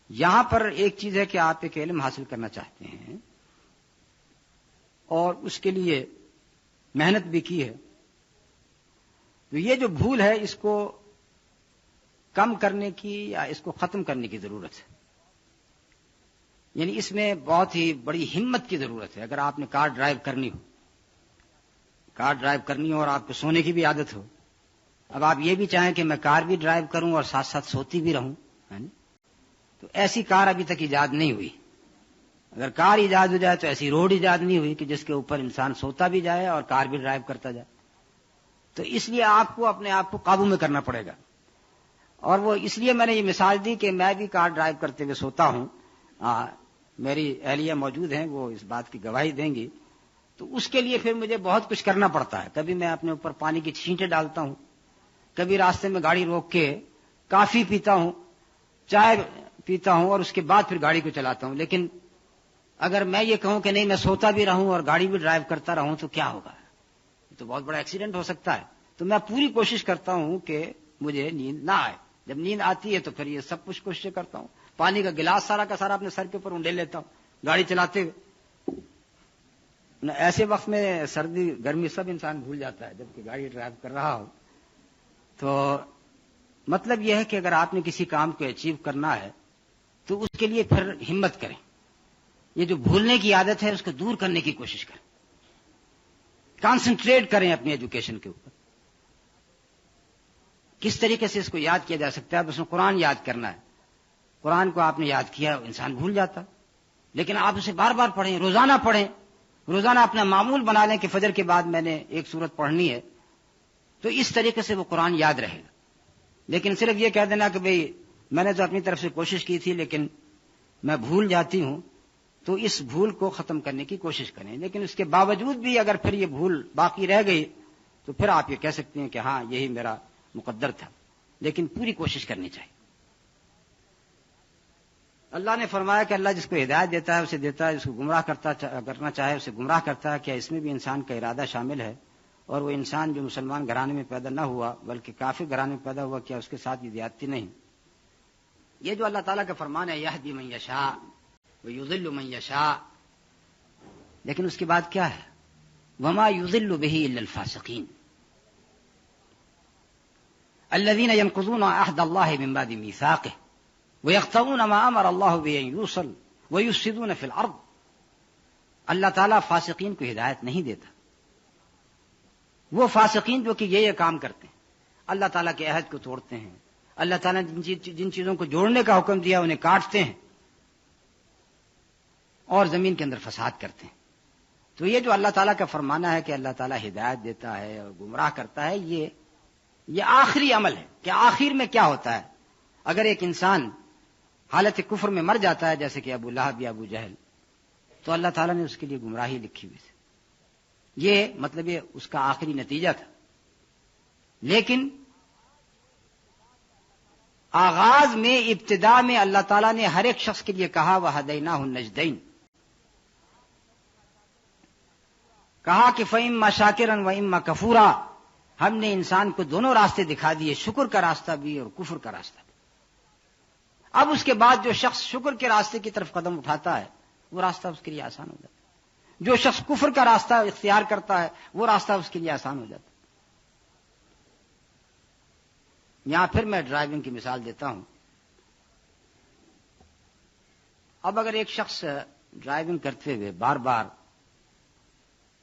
یہاں پر ایک چیز ہے کہ آپ ایک علم حاصل کرنا چاہتے ہیں اور اس کے لیے محنت بھی کی ہے، تو یہ جو بھول ہے اس کو کم کرنے کی یا اس کو ختم کرنے کی ضرورت ہے، یعنی اس میں بہت ہی بڑی ہمت کی ضرورت ہے۔ اگر آپ نے کار ڈرائیو کرنی ہو اور آپ کو سونے کی بھی عادت ہو، اب آپ یہ بھی چاہیں کہ میں کار بھی ڈرائیو کروں اور ساتھ ساتھ سوتی بھی رہوں، تو ایسی کار ابھی تک ایجاد نہیں ہوئی۔ اگر کار ایجاد ہو جائے تو ایسی روڈ ایجاد نہیں ہوئی کہ جس کے اوپر انسان سوتا بھی جائے اور کار بھی ڈرائیو کرتا جائے۔ تو اس لیے آپ کو اپنے آپ کو قابو میں کرنا پڑے گا، اور وہ اس لیے میں نے یہ مثال دی کہ میں بھی کار ڈرائیو کرتے ہوئے سوتا ہوں، میری اہلیہ موجود ہیں، وہ اس بات کی گواہی دیں گی، تو اس کے لیے پھر مجھے بہت کچھ کرنا پڑتا ہے۔ کبھی میں اپنے اوپر پانی کی چھینٹیں ڈالتا ہوں، کبھی راستے میں گاڑی روک کے کافی پیتا ہوں، چائے پیتا ہوں، اور اس کے بعد پھر گاڑی کو چلاتا ہوں۔ لیکن اگر میں یہ کہوں کہ نہیں میں سوتا بھی رہوں اور گاڑی بھی ڈرائیو کرتا رہوں تو کیا ہوگا؟ یہ تو بہت بڑا ایکسیڈنٹ ہو سکتا ہے۔ تو میں پوری کوشش کرتا ہوں کہ مجھے نیند نہ آئے، جب نیند آتی ہے تو پھر یہ سب کچھ کوشش کرتا ہوں، پانی کا گلاس سارا کا سارا اپنے سر کے اوپر انڈیل لیتا ہوں گاڑی چلاتے ہوئے۔ ایسے وقت میں سردی گرمی سب انسان بھول جاتا ہے جبکہ گاڑی ڈرائیو کر رہا ہو۔ تو مطلب یہ ہے کہ اگر آپ نے کسی کام کو اچیو کرنا ہے تو اس کے لیے پھر ہمت کریں، یہ جو بھولنے کی عادت ہے اس کو دور کرنے کی کوشش کریں، کانسنٹریٹ کریں اپنی ایجوکیشن کے اوپر۔ کس طریقے سے اس کو یاد کیا جا سکتا ہے؟ بس میں قرآن یاد کرنا ہے، قرآن کو آپ نے یاد کیا انسان بھول جاتا، لیکن آپ اسے بار بار پڑھیں، روزانہ پڑھیں، روزانہ اپنا معمول بنا لیں کہ فجر کے بعد میں نے ایک سورت پڑھنی ہے، تو اس طریقے سے وہ قرآن یاد رہے گا۔ لیکن صرف یہ کہہ دینا کہ بھئی میں نے تو اپنی طرف سے کوشش کی تھی لیکن میں بھول جاتی ہوں، تو اس بھول کو ختم کرنے کی کوشش کریں۔ لیکن اس کے باوجود بھی اگر پھر یہ بھول باقی رہ گئی تو پھر آپ یہ کہہ سکتے ہیں کہ ہاں یہی میرا مقدر تھا، لیکن پوری کوشش کرنی چاہیے۔ اللہ نے فرمایا کہ اللہ جس کو ہدایت دیتا ہے اسے دیتا ہے، جس کو گمراہ کرنا چاہے اسے گمراہ کرتا ہے۔ کیا اس میں بھی انسان کا ارادہ شامل ہے؟ اور وہ انسان جو مسلمان گھرانے میں پیدا نہ ہوا بلکہ کافر گھرانے میں پیدا ہوا، کیا اس کے ساتھ یہ زیادتی نہیں؟ یہ جو اللہ تعالیٰ کا فرمان ہے یہدی من یشاء ویضل من یشاء، لیکن اس کے بعد کیا ہے؟ وما یضل بہ الا الفاسقین الذین ینقضون عہد اللہ من بعد میثاقہ ویقطعون ما امر اللہ بہ ان یوصل ویفسدون فی الارض۔ اللہ تعالیٰ فاسقین کو ہدایت نہیں دیتا، وہ فاسقین جو کہ یہ کام کرتے ہیں، اللہ تعالیٰ کے عہد کو توڑتے ہیں، اللہ تعالیٰ نے جن چیزوں کو جوڑنے کا حکم دیا انہیں کاٹتے ہیں اور زمین کے اندر فساد کرتے ہیں۔ تو یہ جو اللہ تعالیٰ کا فرمانا ہے کہ اللہ تعالیٰ ہدایت دیتا ہے اور گمراہ کرتا ہے، یہ آخری عمل ہے کہ آخر میں کیا ہوتا ہے۔ اگر ایک انسان حالت کفر میں مر جاتا ہے جیسے کہ ابو لہب یا ابو جہل، تو اللہ تعالیٰ نے اس کے لیے گمراہی لکھی ہوئی ہے، یہ مطلب یہ اس کا آخری نتیجہ تھا. لیکن آغاز میں ابتدا میں اللہ تعالیٰ نے ہر ایک شخص کے لیے کہا وَہَدَيْنَاهُ النَّجْدَيْنِ، کہا کہ فَإِمَّا شَاكِرًا وَإِمَّا كَفُورًا، ہم نے انسان کو دونوں راستے دکھا دیے، شکر کا راستہ بھی اور کفر کا راستہ بھی. اب اس کے بعد جو شخص شکر کے راستے کی طرف قدم اٹھاتا ہے وہ راستہ اس کے لیے آسان ہو جاتا ہے، جو شخص کفر کا راستہ اختیار کرتا ہے وہ راستہ اس کے لیے آسان ہو جاتا ہے. یہاں پھر میں ڈرائیونگ کی مثال دیتا ہوں. اب اگر ایک شخص ڈرائیونگ کرتے ہوئے بار بار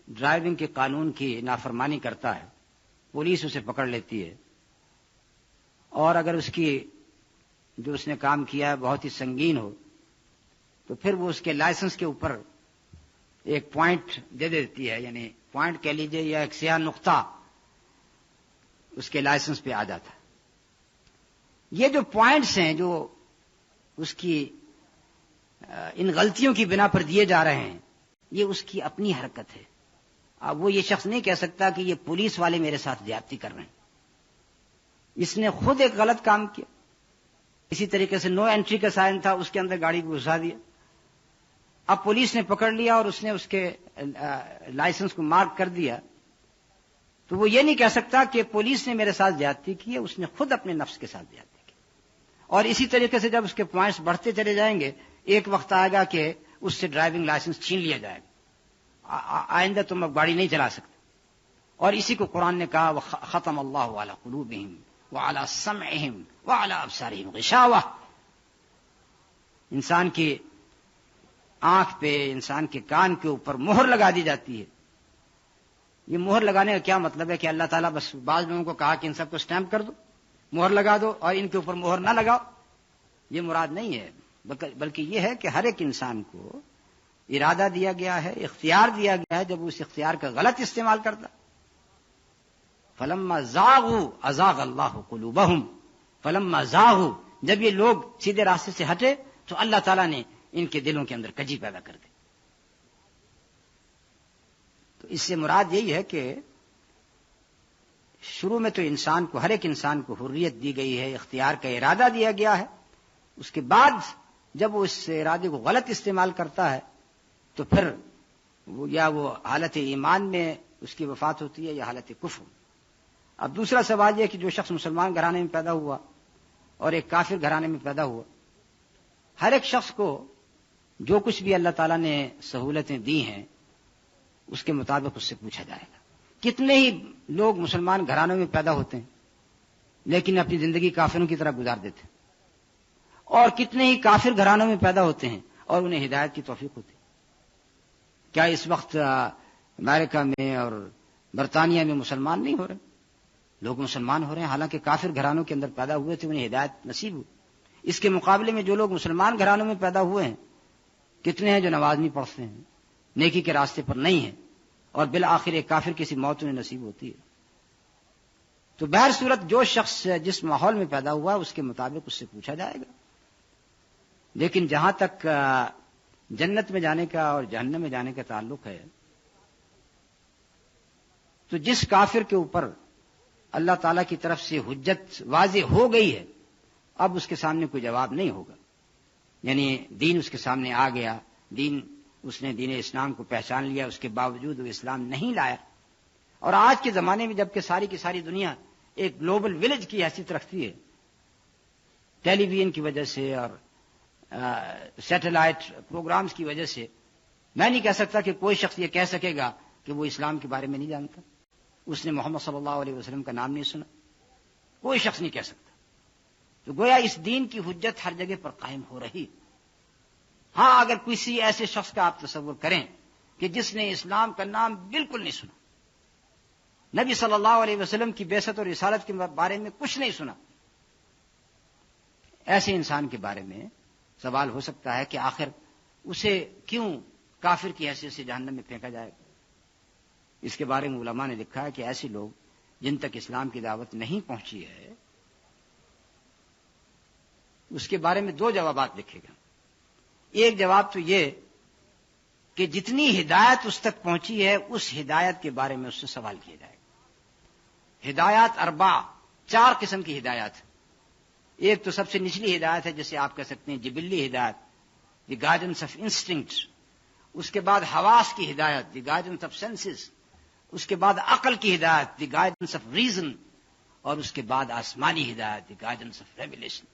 ڈرائیونگ کے قانون کی نافرمانی کرتا ہے، پولیس اسے پکڑ لیتی ہے، اور اگر اس کی جو اس نے کام کیا ہے بہت ہی سنگین ہو تو پھر وہ اس کے لائسنس کے اوپر ایک پوائنٹ دے دیتی ہے، یعنی پوائنٹ کہہ لیجئے یا ایک سیاہ نقطہ اس کے لائسنس پہ آ جاتا ہے. یہ جو پوائنٹس ہیں جو اس کی ان غلطیوں کی بنا پر دیے جا رہے ہیں، یہ اس کی اپنی حرکت ہے. اب وہ یہ شخص نہیں کہہ سکتا کہ یہ پولیس والے میرے ساتھ زیادتی کر رہے ہیں. اس نے خود ایک غلط کام کیا. اسی طریقے سے نو انٹری کا سائن تھا، اس کے اندر گاڑی کو گھسا دیا. اب پولیس نے پکڑ لیا اور اس نے اس کے لائسنس کو مارک کر دیا، تو وہ یہ نہیں کہہ سکتا کہ پولیس نے میرے ساتھ زیادتی کی ہے، اس نے خود اپنے نفس کے ساتھ زیادتی کی. اور اسی طریقے سے جب اس کے پوائنٹس بڑھتے چلے جائیں گے، ایک وقت آئے گا کہ اس سے ڈرائیونگ لائسنس چھین لیا جائے گا، آئندہ تم اب گاڑی نہیں چلا سکتے. اور اسی کو قرآن نے کہا ختم اللہ علی قلوبہم وعلی سمعہم وعلی ابصارہم غشاوہ. انسان کی آنکھ پہ، انسان کے کان کے اوپر مہر لگا دی جاتی ہے. یہ مہر لگانے کا کیا مطلب ہے کہ اللہ تعالیٰ بس بعض لوگوں کو کہا کہ ان سب کو اسٹیمپ کر دو، مہر لگا دو، اور ان کے اوپر مہر نہ لگاؤ؟ یہ مراد نہیں ہے، بلکہ یہ ہے کہ ہر ایک انسان کو ارادہ دیا گیا ہے، اختیار دیا گیا ہے. جب اس اختیار کا غلط استعمال کرتا فلما زاغوا ازاغ اللہ قلوبہم فلما زاغوا، جب یہ لوگ سیدھے راستے سے ہٹے تو اللہ تعالیٰ نے ان کے دلوں کے اندر کجی پیدا کر دی. تو اس سے مراد یہی ہے کہ شروع میں تو انسان کو، ہر ایک انسان کو حریت دی گئی ہے، اختیار کا ارادہ دیا گیا ہے. اس کے بعد جب وہ اس ارادے کو غلط استعمال کرتا ہے تو پھر وہ حالت ایمان میں اس کی وفات ہوتی ہے یا حالت کفر. اب دوسرا سوال یہ کہ جو شخص مسلمان گھرانے میں پیدا ہوا اور ایک کافر گھرانے میں پیدا ہوا، ہر ایک شخص کو جو کچھ بھی اللہ تعالیٰ نے سہولتیں دی ہیں اس کے مطابق اس سے پوچھا جائے گا. کتنے ہی لوگ مسلمان گھرانوں میں پیدا ہوتے ہیں لیکن اپنی زندگی کافروں کی طرح گزار دیتے ہیں، اور کتنے ہی کافر گھرانوں میں پیدا ہوتے ہیں اور انہیں ہدایت کی توفیق ہوتی ہے. کیا اس وقت امریکہ میں اور برطانیہ میں مسلمان نہیں ہو رہے؟ لوگ مسلمان ہو رہے ہیں، حالانکہ کافر گھرانوں کے اندر پیدا ہوئے تھے، انہیں ہدایت نصیب ہوئی. اس کے مقابلے میں جو لوگ مسلمان گھرانوں میں پیدا ہوئے ہیں، کتنے ہیں جو نماز نہیں پڑھتے ہیں، نیکی کے راستے پر نہیں ہیں، اور بالآخر ایک کافر کسی موت انہیں نصیب ہوتی ہے. تو بہر صورت جو شخص جس ماحول میں پیدا ہوا اس کے مطابق اس سے پوچھا جائے گا. لیکن جہاں تک جنت میں جانے کا اور جہنم میں جانے کا تعلق ہے، تو جس کافر کے اوپر اللہ تعالیٰ کی طرف سے حجت واضح ہو گئی ہے، اب اس کے سامنے کوئی جواب نہیں ہوگا. یعنی دین اس کے سامنے آ گیا، اس نے دین اسلام کو پہچان لیا، اس کے باوجود وہ اسلام نہیں لایا. اور آج کے زمانے میں جبکہ ساری کی ساری دنیا ایک گلوبل ولیج کی حیثیت رکھتی ہے، ٹیلی ویژن کی وجہ سے اور سیٹلائٹ پروگرامز کی وجہ سے، میں نہیں کہہ سکتا کہ کوئی شخص یہ کہہ سکے گا کہ وہ اسلام کے بارے میں نہیں جانتا، اس نے محمد صلی اللہ علیہ وسلم کا نام نہیں سنا. کوئی شخص نہیں کہہ سکتا. تو گویا اس دین کی حجت ہر جگہ پر قائم ہو رہی. ہاں، اگر کسی ایسے شخص کا آپ تصور کریں کہ جس نے اسلام کا نام بالکل نہیں سنا، نبی صلی اللہ علیہ وسلم کی بعثت اور رسالت کے بارے میں کچھ نہیں سنا، ایسے انسان کے بارے میں سوال ہو سکتا ہے کہ آخر اسے کیوں کافر کی حیثیت سے جہنم میں پھینکا جائے گا. اس کے بارے میں علماء نے لکھا ہے کہ ایسے لوگ جن تک اسلام کی دعوت نہیں پہنچی ہے، اس کے بارے میں دو جوابات لکھے گئے. ایک جواب تو یہ کہ جتنی ہدایت اس تک پہنچی ہے اس ہدایت کے بارے میں اس سے سوال کیا جائے گا۔ ہدایات اربع، 4 قسم کی ہدایات۔ ایک تو سب سے نچلی ہدایت ہے جسے آپ کہہ سکتے ہیں جبلی ہدایت، دی گائیڈنس آف انسٹنکٹ۔ اس کے بعد حواس کی ہدایت، دی گائیڈنس آف سینسز۔ اس کے بعد عقل کی ہدایت، دی گائیڈنس آف ریزن۔ اور اس کے بعد آسمانی ہدایت، دی گائیڈنس آف ریویلیشن۔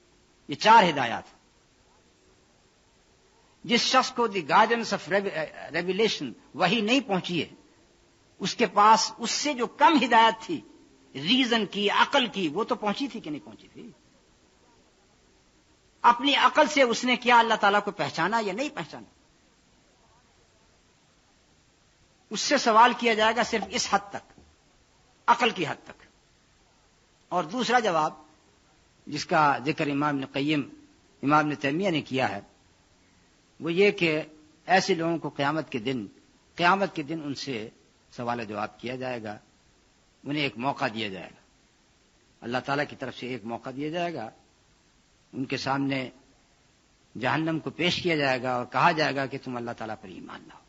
یہ 4 ہدایات۔ جس شخص کو دی گائیڈنس آف ریویلیشن وہی نہیں پہنچی ہے، اس کے پاس اس سے جو کم ہدایت تھی، ریزن کی، عقل کی، وہ تو پہنچی تھی کہ نہیں پہنچی تھی؟ اپنی عقل سے اس نے کیا اللہ تعالیٰ کو پہچانا یا نہیں پہچانا؟ اس سے سوال کیا جائے گا صرف اس حد تک، عقل کی حد تک۔ اور دوسرا جواب جس کا ذکر امام ابن تیمیہ نے کیا ہے وہ یہ کہ ایسے لوگوں کو قیامت کے دن ان سے سوال جواب کیا جائے گا، انہیں ایک موقع دیا جائے گا، اللہ تعالیٰ کی طرف سے ایک موقع دیا جائے گا، ان کے سامنے جہنم کو پیش کیا جائے گا اور کہا جائے گا کہ تم اللہ تعالیٰ پر ایمان لاؤ،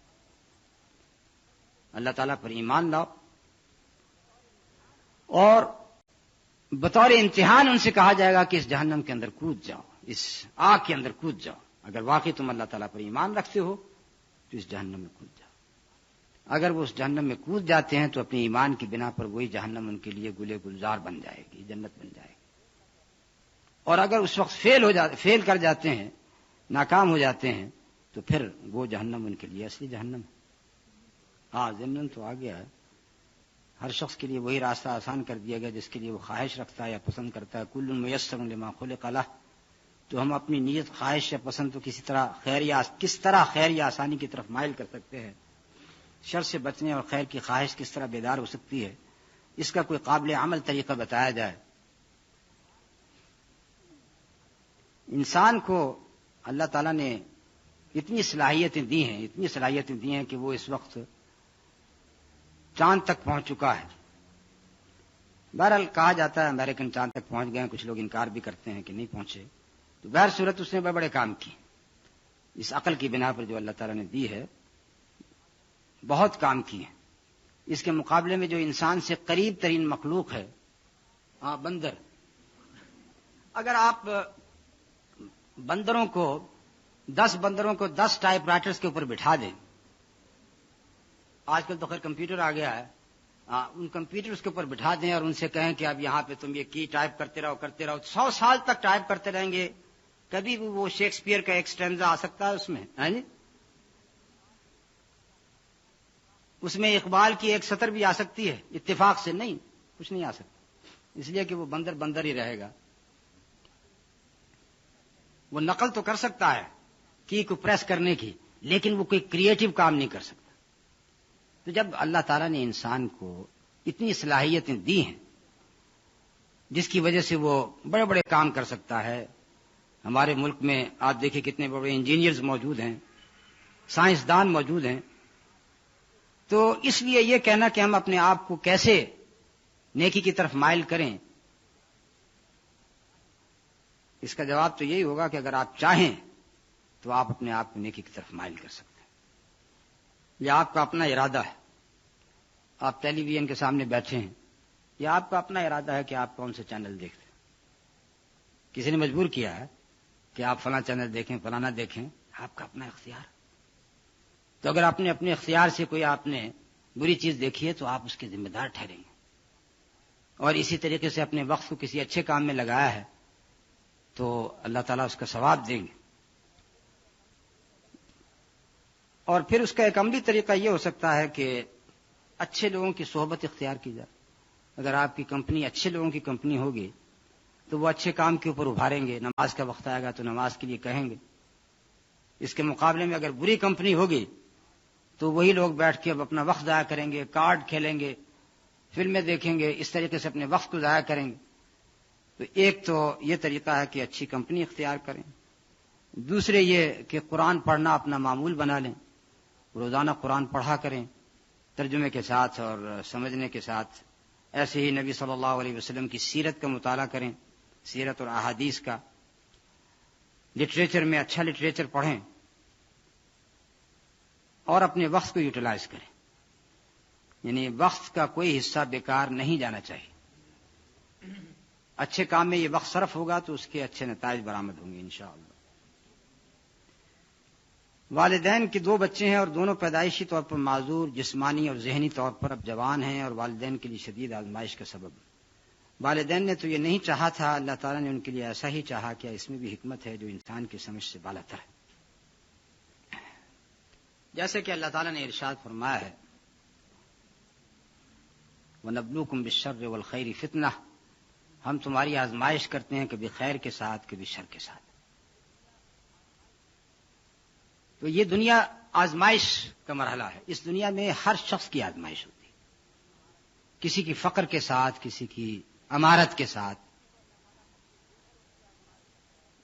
اللہ تعالیٰ پر ایمان لاؤ، اور بطور امتحان ان سے کہا جائے گا کہ اس جہنم کے اندر کود جاؤ، اس آگ کے اندر کود جاؤ، اگر واقعی تم اللہ تعالیٰ پر ایمان رکھتے ہو تو اس جہنم میں کود جاؤ۔ اگر وہ اس جہنم میں کود جاتے ہیں تو اپنی ایمان کی بنا پر وہی جہنم ان کے لیے گلے گلزار بن جائے گی، جنت بن جائے گی۔ اور اگر اس وقت فیل کر جاتے ہیں، ناکام ہو جاتے ہیں، تو پھر وہ جہنم ان کے لیے اصلی جہنم ہے۔ ضمن تو آ گیا ہے، ہر شخص کے لیے وہی راستہ آسان کر دیا گیا جس کے لیے وہ خواہش رکھتا ہے یا پسند کرتا ہے۔ کل میسر لما خلق لہ، تو ہم اپنی نیت، خواہش یا پسند تو کس طرح خیر یا آسانی کی طرف مائل کر سکتے ہیں، شر سے بچنے اور خیر کی خواہش کس طرح بیدار ہو سکتی ہے، اس کا کوئی قابل عمل طریقہ بتایا جائے۔ انسان کو اللہ تعالیٰ نے اتنی صلاحیتیں دی ہیں کہ وہ اس وقت چاند تک پہنچ چکا ہے۔ بہرحال کہا جاتا ہے امریکن چاند تک پہنچ گئے ہیں، کچھ لوگ انکار بھی کرتے ہیں کہ نہیں پہنچے، تو بہر صورت اس نے بڑے بڑے کام کیے، اس عقل کی بنا پر جو اللہ تعالیٰ نے دی ہے بہت کام کیے ہیں۔ اس کے مقابلے میں جو انسان سے قریب ترین مخلوق ہے، بندر، اگر آپ 10 بندروں کو 10 ٹائپ رائٹرز کے اوپر بٹھا دیں، آج کل تو خیر کمپیوٹر آ گیا ہے، ان کمپیوٹرز کے اوپر بٹھا دیں اور ان سے کہیں کہ اب یہاں پہ تم یہ کی ٹائپ کرتے رہو 100 سال تک ٹائپ کرتے رہیں گے، کبھی بھی وہ شیکسپیئر کا ایک سٹینزا آ سکتا ہے اس میں، اس میں اقبال کی ایک سطر بھی آ سکتی ہے، اتفاق سے نہیں، کچھ نہیں آ سکتا، اس لیے کہ وہ بندر ہی رہے گا۔ وہ نقل تو کر سکتا ہے کی کو پریس کرنے کی، لیکن وہ کوئی کریٹو کام نہیں کر سکتا۔ تو جب اللہ تعالیٰ نے انسان کو اتنی صلاحیتیں دی ہیں جس کی وجہ سے وہ بڑے بڑے کام کر سکتا ہے، ہمارے ملک میں آپ دیکھیں کتنے بڑے انجینئرز موجود ہیں، سائنسدان موجود ہیں، تو اس لیے یہ کہنا کہ ہم اپنے آپ کو کیسے نیکی کی طرف مائل کریں، اس کا جواب تو یہی ہوگا کہ اگر آپ چاہیں تو آپ اپنے آپ کو نیکی کی طرف مائل کر سکتے ہیں۔ یہ آپ کا اپنا ارادہ ہے، آپ ٹیلی ویژن کے سامنے بیٹھے ہیں، یہ آپ کا اپنا ارادہ ہے کہ آپ کون سے چینل دیکھتے ہیں، کسی نے مجبور کیا ہے کہ آپ فلاں چینل دیکھیں فلانا دیکھیں، آپ کا اپنا اختیار۔ تو اگر آپ نے اپنے اختیار سے کوئی آپ نے بری چیز دیکھی ہے تو آپ اس کے ذمہ دار ٹھہریں گے، اور اسی طریقے سے اپنے وقت کو کسی اچھے کام میں لگایا ہے تو اللہ تعالیٰ اس کا ثواب دیں گے۔ اور پھر اس کا ایک عملی طریقہ یہ ہو سکتا ہے کہ اچھے لوگوں کی صحبت اختیار کی جائے۔ اگر آپ کی کمپنی اچھے لوگوں کی کمپنی ہوگی تو وہ اچھے کام کے اوپر ابھاریں گے، نماز کا وقت آئے گا تو نماز کے لیے کہیں گے۔ اس کے مقابلے میں اگر بری کمپنی ہوگی تو وہی لوگ بیٹھ کے اب اپنا وقت ضائع کریں گے، کارڈ کھیلیں گے، فلمیں دیکھیں گے، اس طریقے سے اپنے وقت کو ضائع کریں گے۔ تو ایک تو یہ طریقہ ہے کہ اچھی کمپنی اختیار کریں، دوسرے یہ کہ قرآن پڑھنا اپنا معمول بنا لیں، روزانہ قرآن پڑھا کریں ترجمے کے ساتھ اور سمجھنے کے ساتھ۔ ایسے ہی نبی صلی اللہ علیہ وسلم کی سیرت کا مطالعہ کریں، سیرت اور احادیث کا، لٹریچر میں اچھا لٹریچر پڑھیں، اور اپنے وقت کو یوٹیلائز کریں، یعنی وقت کا کوئی حصہ بیکار نہیں جانا چاہیے. اچھے کام میں یہ وقت صرف ہوگا تو اس کے اچھے نتائج برآمد ہوں گے انشاءاللہ. والدین کے 2 بچے ہیں اور دونوں پیدائشی طور پر معذور، جسمانی اور ذہنی طور پر اب جوان ہیں اور والدین کے لیے شدید آزمائش کا سبب. والدین نے تو یہ نہیں چاہا تھا، اللہ تعالیٰ نے ان کے لیے ایسا ہی چاہا. کیا اس میں بھی حکمت ہے جو انسان کی سمجھ سے بالاتر ہے؟ جیسے کہ اللہ تعالیٰ نے ارشاد فرمایا ہے، وَنَبْلُوكُمْ بِالشَّرِّ وَالْخَيْرِ فِتْنَةً، ہم تمہاری آزمائش کرتے ہیں کبھی خیر کے ساتھ کبھی شر کے ساتھ. تو یہ دنیا آزمائش کا مرحلہ ہے. اس دنیا میں ہر شخص کی آزمائش ہوتی ہے، کسی کی فقر کے ساتھ، کسی کی امارت کے ساتھ.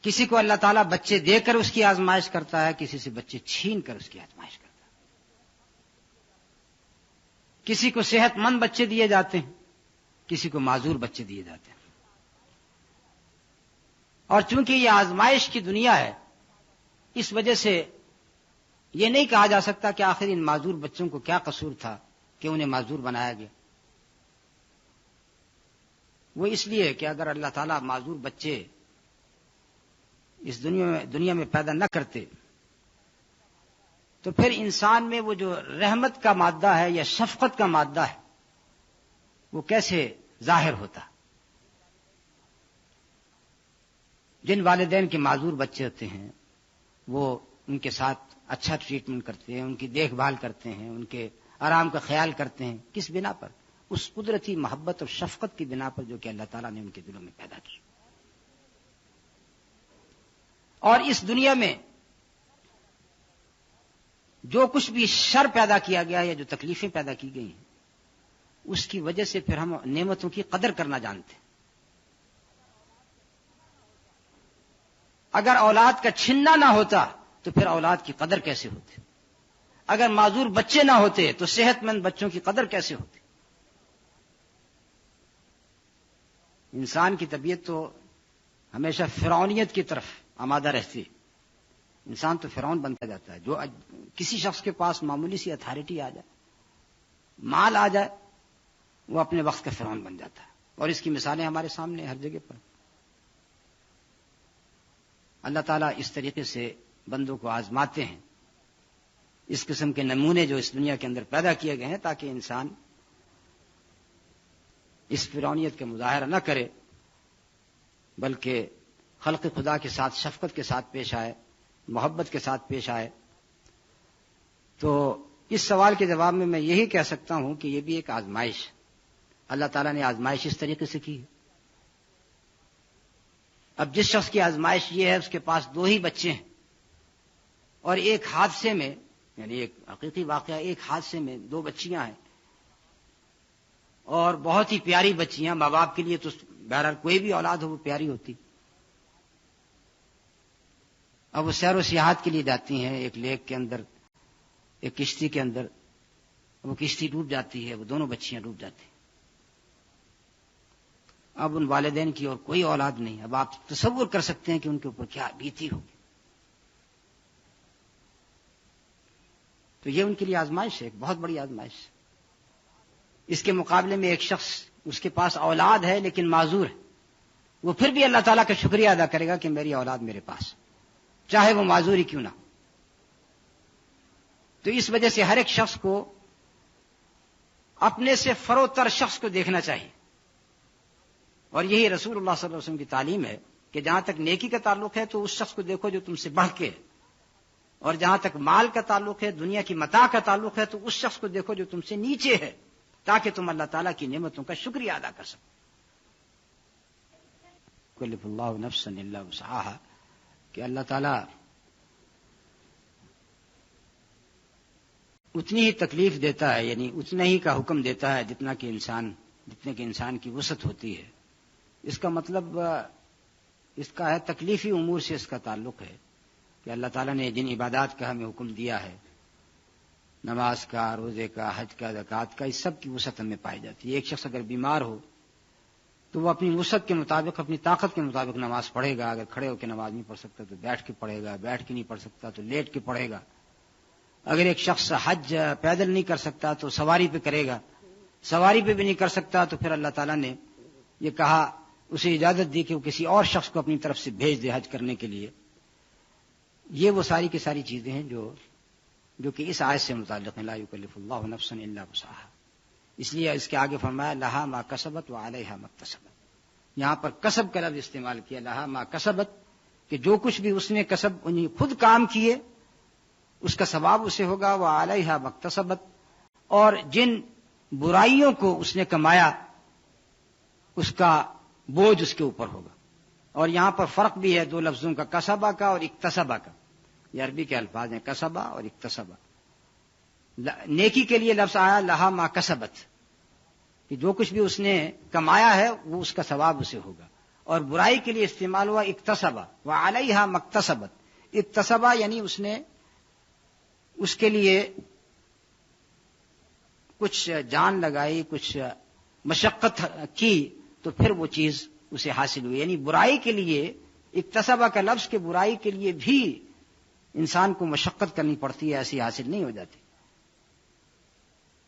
کسی کو اللہ تعالیٰ بچے دے کر اس کی آزمائش کرتا ہے، کسی سے بچے چھین کر اس کی آزمائش کرتا ہے. کسی کو صحت مند بچے دیے جاتے ہیں، کسی کو معذور بچے دیے جاتے ہیں. اور چونکہ یہ آزمائش کی دنیا ہے، اس وجہ سے یہ نہیں کہا جا سکتا کہ آخر ان معذور بچوں کو کیا قصور تھا کہ انہیں معذور بنایا گیا. وہ اس لیے کہ اگر اللہ تعالیٰ معذور بچے اس دنیا میں پیدا نہ کرتے تو پھر انسان میں وہ جو رحمت کا مادہ ہے یا شفقت کا مادہ ہے وہ کیسے ظاہر ہوتا. جن والدین کے معذور بچے ہوتے ہیں وہ ان کے ساتھ اچھا ٹریٹمنٹ کرتے ہیں، ان کی دیکھ بھال کرتے ہیں، ان کے آرام کا خیال کرتے ہیں. کس بنا پر؟ اس قدرتی محبت اور شفقت کی بنا پر جو کہ اللہ تعالیٰ نے ان کے دلوں میں پیدا کی. اور اس دنیا میں جو کچھ بھی شر پیدا کیا گیا یا جو تکلیفیں پیدا کی گئی ہیں اس کی وجہ سے پھر ہم نعمتوں کی قدر کرنا جانتے ہیں. اگر اولاد کا چھننا نہ ہوتا تو پھر اولاد کی قدر کیسے ہوتی؟ اگر معذور بچے نہ ہوتے تو صحت مند بچوں کی قدر کیسے ہوتی؟ انسان کی طبیعت تو ہمیشہ فرعونیت کی طرف آمادہ رہتی ہے. انسان تو فرعون بنتا جاتا ہے. جو کسی شخص کے پاس معمولی سی اتھارٹی آ جائے، مال آ جائے، وہ اپنے وقت کا فرعون بن جاتا ہے. اور اس کی مثالیں ہمارے سامنے ہر جگہ پر. اللہ تعالیٰ اس طریقے سے بندوں کو آزماتے ہیں. اس قسم کے نمونے جو اس دنیا کے اندر پیدا کیے گئے ہیں تاکہ انسان اس فرعونیت کا مظاہرہ نہ کرے بلکہ خلق خدا کے ساتھ شفقت کے ساتھ پیش آئے، محبت کے ساتھ پیش آئے. تو اس سوال کے جواب میں یہی کہہ سکتا ہوں کہ یہ بھی ایک آزمائش. اللہ تعالیٰ نے آزمائش اس طریقے سے کی ہے. اب جس شخص کی آزمائش یہ ہے اس کے پاس 2 ہی بچے ہیں اور ایک حادثے میں، یعنی ایک حقیقی واقعہ، ایک حادثے میں 2 بچیاں ہیں اور بہت ہی پیاری بچیاں. ماں باپ کے لیے تو بہرحال کوئی بھی اولاد ہو وہ پیاری ہوتی. اب وہ سیر و سیاحت کے لیے جاتی ہیں ایک لیک کے اندر، ایک کشتی کے اندر. وہ کشتی ڈوب جاتی ہے، وہ دونوں بچیاں ڈوب جاتی ہیں. اب ان والدین کی اور کوئی اولاد نہیں. اب آپ تصور کر سکتے ہیں کہ ان کے اوپر کیا بیتی ہوگی. تو یہ ان کے لیے آزمائش ہے، ایک بہت بڑی آزمائش. اس کے مقابلے میں ایک شخص اس کے پاس اولاد ہے لیکن معذور ہے، وہ پھر بھی اللہ تعالیٰ کا شکریہ ادا کرے گا کہ میری اولاد میرے پاس، چاہے وہ معذور ہی کیوں نہ. تو اس وجہ سے ہر ایک شخص کو اپنے سے فروتر شخص کو دیکھنا چاہیے. اور یہی رسول اللہ صلی اللہ علیہ وسلم کی تعلیم ہے کہ جہاں تک نیکی کا تعلق ہے تو اس شخص کو دیکھو جو تم سے بڑھ کے ہے، اور جہاں تک مال کا تعلق ہے، دنیا کی متاع کا تعلق ہے، تو اس شخص کو دیکھو جو تم سے نیچے ہے تاکہ تم اللہ تعالیٰ کی نعمتوں کا شکریہ ادا کر سکو. کلف اللہ نفسا الا وسعها، کہ اللہ تعالیٰ اتنی ہی تکلیف دیتا ہے، یعنی اتنا ہی کا حکم دیتا ہے جتنے کہ انسان کی وسعت ہوتی ہے. اس کا مطلب اس کا ہے تکلیفی امور سے اس کا تعلق ہے کہ اللہ تعالیٰ نے جن عبادات کا ہمیں حکم دیا ہے، نماز کا، روزے کا، حج کا، زکوٰۃ کا، اس سب کی وسعت ہمیں پائی جاتی ہے. ایک شخص اگر بیمار ہو تو وہ اپنی وسعت کے مطابق، اپنی طاقت کے مطابق نماز پڑھے گا. اگر کھڑے ہو کے نماز نہیں پڑھ سکتا تو بیٹھ کے پڑھے گا، بیٹھ کے نہیں پڑھ سکتا تو لیٹ کے پڑھے گا. اگر ایک شخص حج پیدل نہیں کر سکتا تو سواری پہ کرے گا، سواری پہ بھی نہیں کر سکتا تو پھر اللہ تعالیٰ نے یہ کہا، اسے اجازت دی کہ وہ کسی اور شخص کو اپنی طرف سے بھیج دے حج کرنے کے لیے۔ یہ وہ ساری کی ساری چیزیں ہیں جو کہ اس آیت سے متعلق ہیں، لا یکلف اللہ نفسا الا وسعها۔ اس لیے اس کے آگے فرمایا لہا ما کسبت وعلیہا ما اکتسبت۔ یہاں پر کسب کا لفظ استعمال کیا، لہا ما کسبت، کہ جو کچھ بھی اس نے کسب انہیں خود کام کیے اس کا ثواب اسے ہوگا، وعلیہا ما اکتسبت، اور جن برائیوں کو اس نے کمایا اس کا بوجھ اس کے اوپر ہوگا۔ اور یہاں پر فرق بھی ہے دو لفظوں کا، کسبہ کا اور اکتسبہ کا۔ یہ عربی کے الفاظ ہیں، کسبہ اور اکتسبہ۔ نیکی کے لیے لفظ آیا لہا ما کسبت، کہ جو کچھ بھی اس نے کمایا ہے وہ اس کا ثواب اسے ہوگا، اور برائی کے لیے استعمال ہوا اکتسبہ، وعلیہا ما اکتسبت۔ اکتسبہ یعنی اس نے اس کے لیے کچھ جان لگائی، کچھ مشقت کی، تو پھر وہ چیز اسے حاصل ہوئی۔ یعنی برائی کے لیے اکتسبہ کا لفظ کہ برائی کے لیے بھی انسان کو مشقت کرنی پڑتی ہے، ایسی حاصل نہیں ہو جاتی۔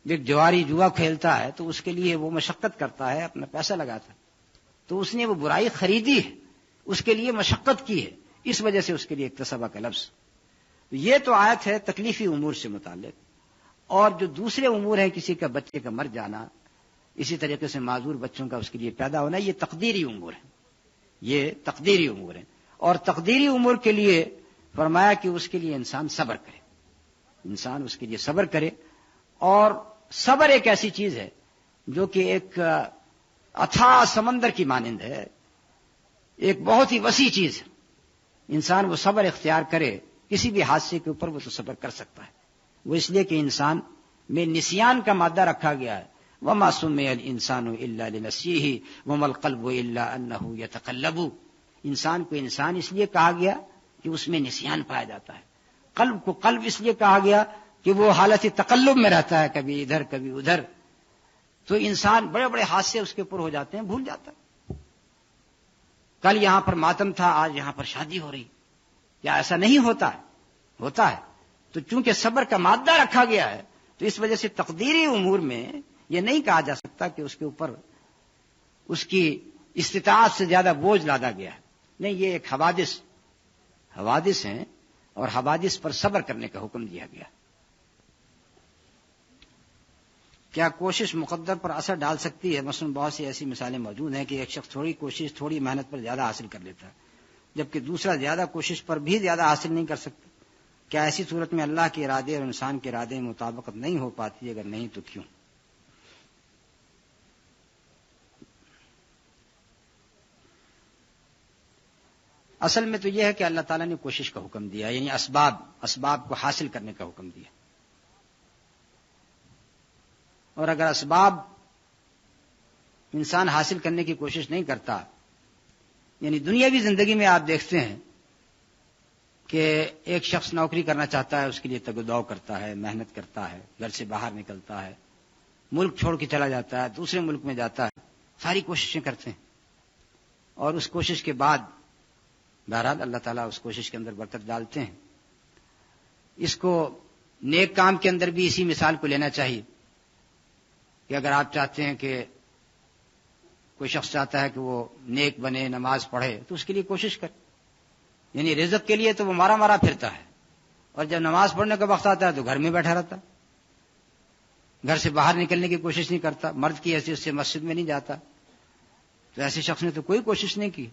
ایک جواری جوا کھیلتا ہے تو اس کے لیے وہ مشقت کرتا ہے، اپنا پیسہ لگاتا ہے، تو اس نے وہ برائی خریدی ہے، اس کے لیے مشقت کی ہے، اس وجہ سے اس کے لیے اکتسبہ کا لفظ۔ یہ تو آیت ہے تکلیفی امور سے متعلق، اور جو دوسرے امور ہیں، کسی کا بچے کا مر جانا، اسی طریقے سے معذور بچوں کا اس کے لیے پیدا ہونا، یہ تقدیری امور ہیں، یہ تقدیری امور ہیں۔ اور تقدیری امور کے لیے فرمایا کہ اس کے لیے انسان صبر کرے، انسان اس کے لیے صبر کرے۔ اور صبر ایک ایسی چیز ہے جو کہ ایک اتھاہ سمندر کی مانند ہے، ایک بہت ہی وسیع چیز ہے۔ انسان وہ صبر اختیار کرے کسی بھی حادثے کے اوپر، وہ تو صبر کر سکتا ہے۔ وہ اس لیے کہ انسان میں نسیان کا مادہ رکھا گیا ہے، وما سمي الانسان الا لنسيه وما القلب الا انه يتقلب۔ انسان کو انسان اس لیے کہا گیا کہ اس میں نسیان پایا جاتا ہے، قلب کو قلب اس لیے کہا گیا کہ وہ حالت تقلب میں رہتا ہے، کبھی ادھر کبھی ادھر۔ تو انسان بڑے بڑے حادثے اس کے اوپر ہو جاتے ہیں، بھول جاتا ہے۔ کل یہاں پر ماتم تھا، آج یہاں پر شادی ہو رہی، کیا ایسا نہیں ہوتا ہے؟ ہوتا ہے۔ تو چونکہ صبر کا مادہ رکھا گیا ہے تو اس وجہ سے تقدیری امور میں یہ نہیں کہا جا سکتا کہ اس کے اوپر اس کی استطاعت سے زیادہ بوجھ لادا گیا ہے، نہیں، یہ ایک حوادث ہیں، اور حوادث پر صبر کرنے کا حکم دیا گیا۔ کیا کوشش مقدر پر اثر ڈال سکتی ہے؟ مثلاً بہت سی ایسی مثالیں موجود ہیں کہ ایک شخص تھوڑی کوشش، تھوڑی محنت پر زیادہ حاصل کر لیتا ہے، جبکہ دوسرا زیادہ کوشش پر بھی زیادہ حاصل نہیں کر سکتا۔ کیا ایسی صورت میں اللہ کے ارادے اور انسان کے ارادے میں مطابقت نہیں ہو پاتی؟ اگر نہیں تو کیوں؟ اصل میں تو یہ ہے کہ اللہ تعالیٰ نے کوشش کا حکم دیا، یعنی اسباب کو حاصل کرنے کا حکم دیا، اور اگر اسباب انسان حاصل کرنے کی کوشش نہیں کرتا، یعنی دنیاوی زندگی میں آپ دیکھتے ہیں کہ ایک شخص نوکری کرنا چاہتا ہے، اس کے لیے تگ و دو کرتا ہے، محنت کرتا ہے، گھر سے باہر نکلتا ہے، ملک چھوڑ کے چلا جاتا ہے، دوسرے ملک میں جاتا ہے، ساری کوششیں کرتے ہیں، اور اس کوشش کے بعد بہرحال اللہ تعالیٰ اس کوشش کے اندر برکت ڈالتے ہیں۔ اس کو نیک کام کے اندر بھی اسی مثال کو لینا چاہیے کہ اگر آپ چاہتے ہیں کہ کوئی شخص چاہتا ہے کہ وہ نیک بنے، نماز پڑھے، تو اس کے لیے کوشش کرے، یعنی رزق کے لیے تو وہ مارا مارا پھرتا ہے، اور جب نماز پڑھنے کا وقت آتا ہے تو گھر میں بیٹھا رہتا، گھر سے باہر نکلنے کی کوشش نہیں کرتا، مرد کی حیثیت سے مسجد میں نہیں جاتا، تو ایسے شخص نے تو کوئی کوشش نہیں کی۔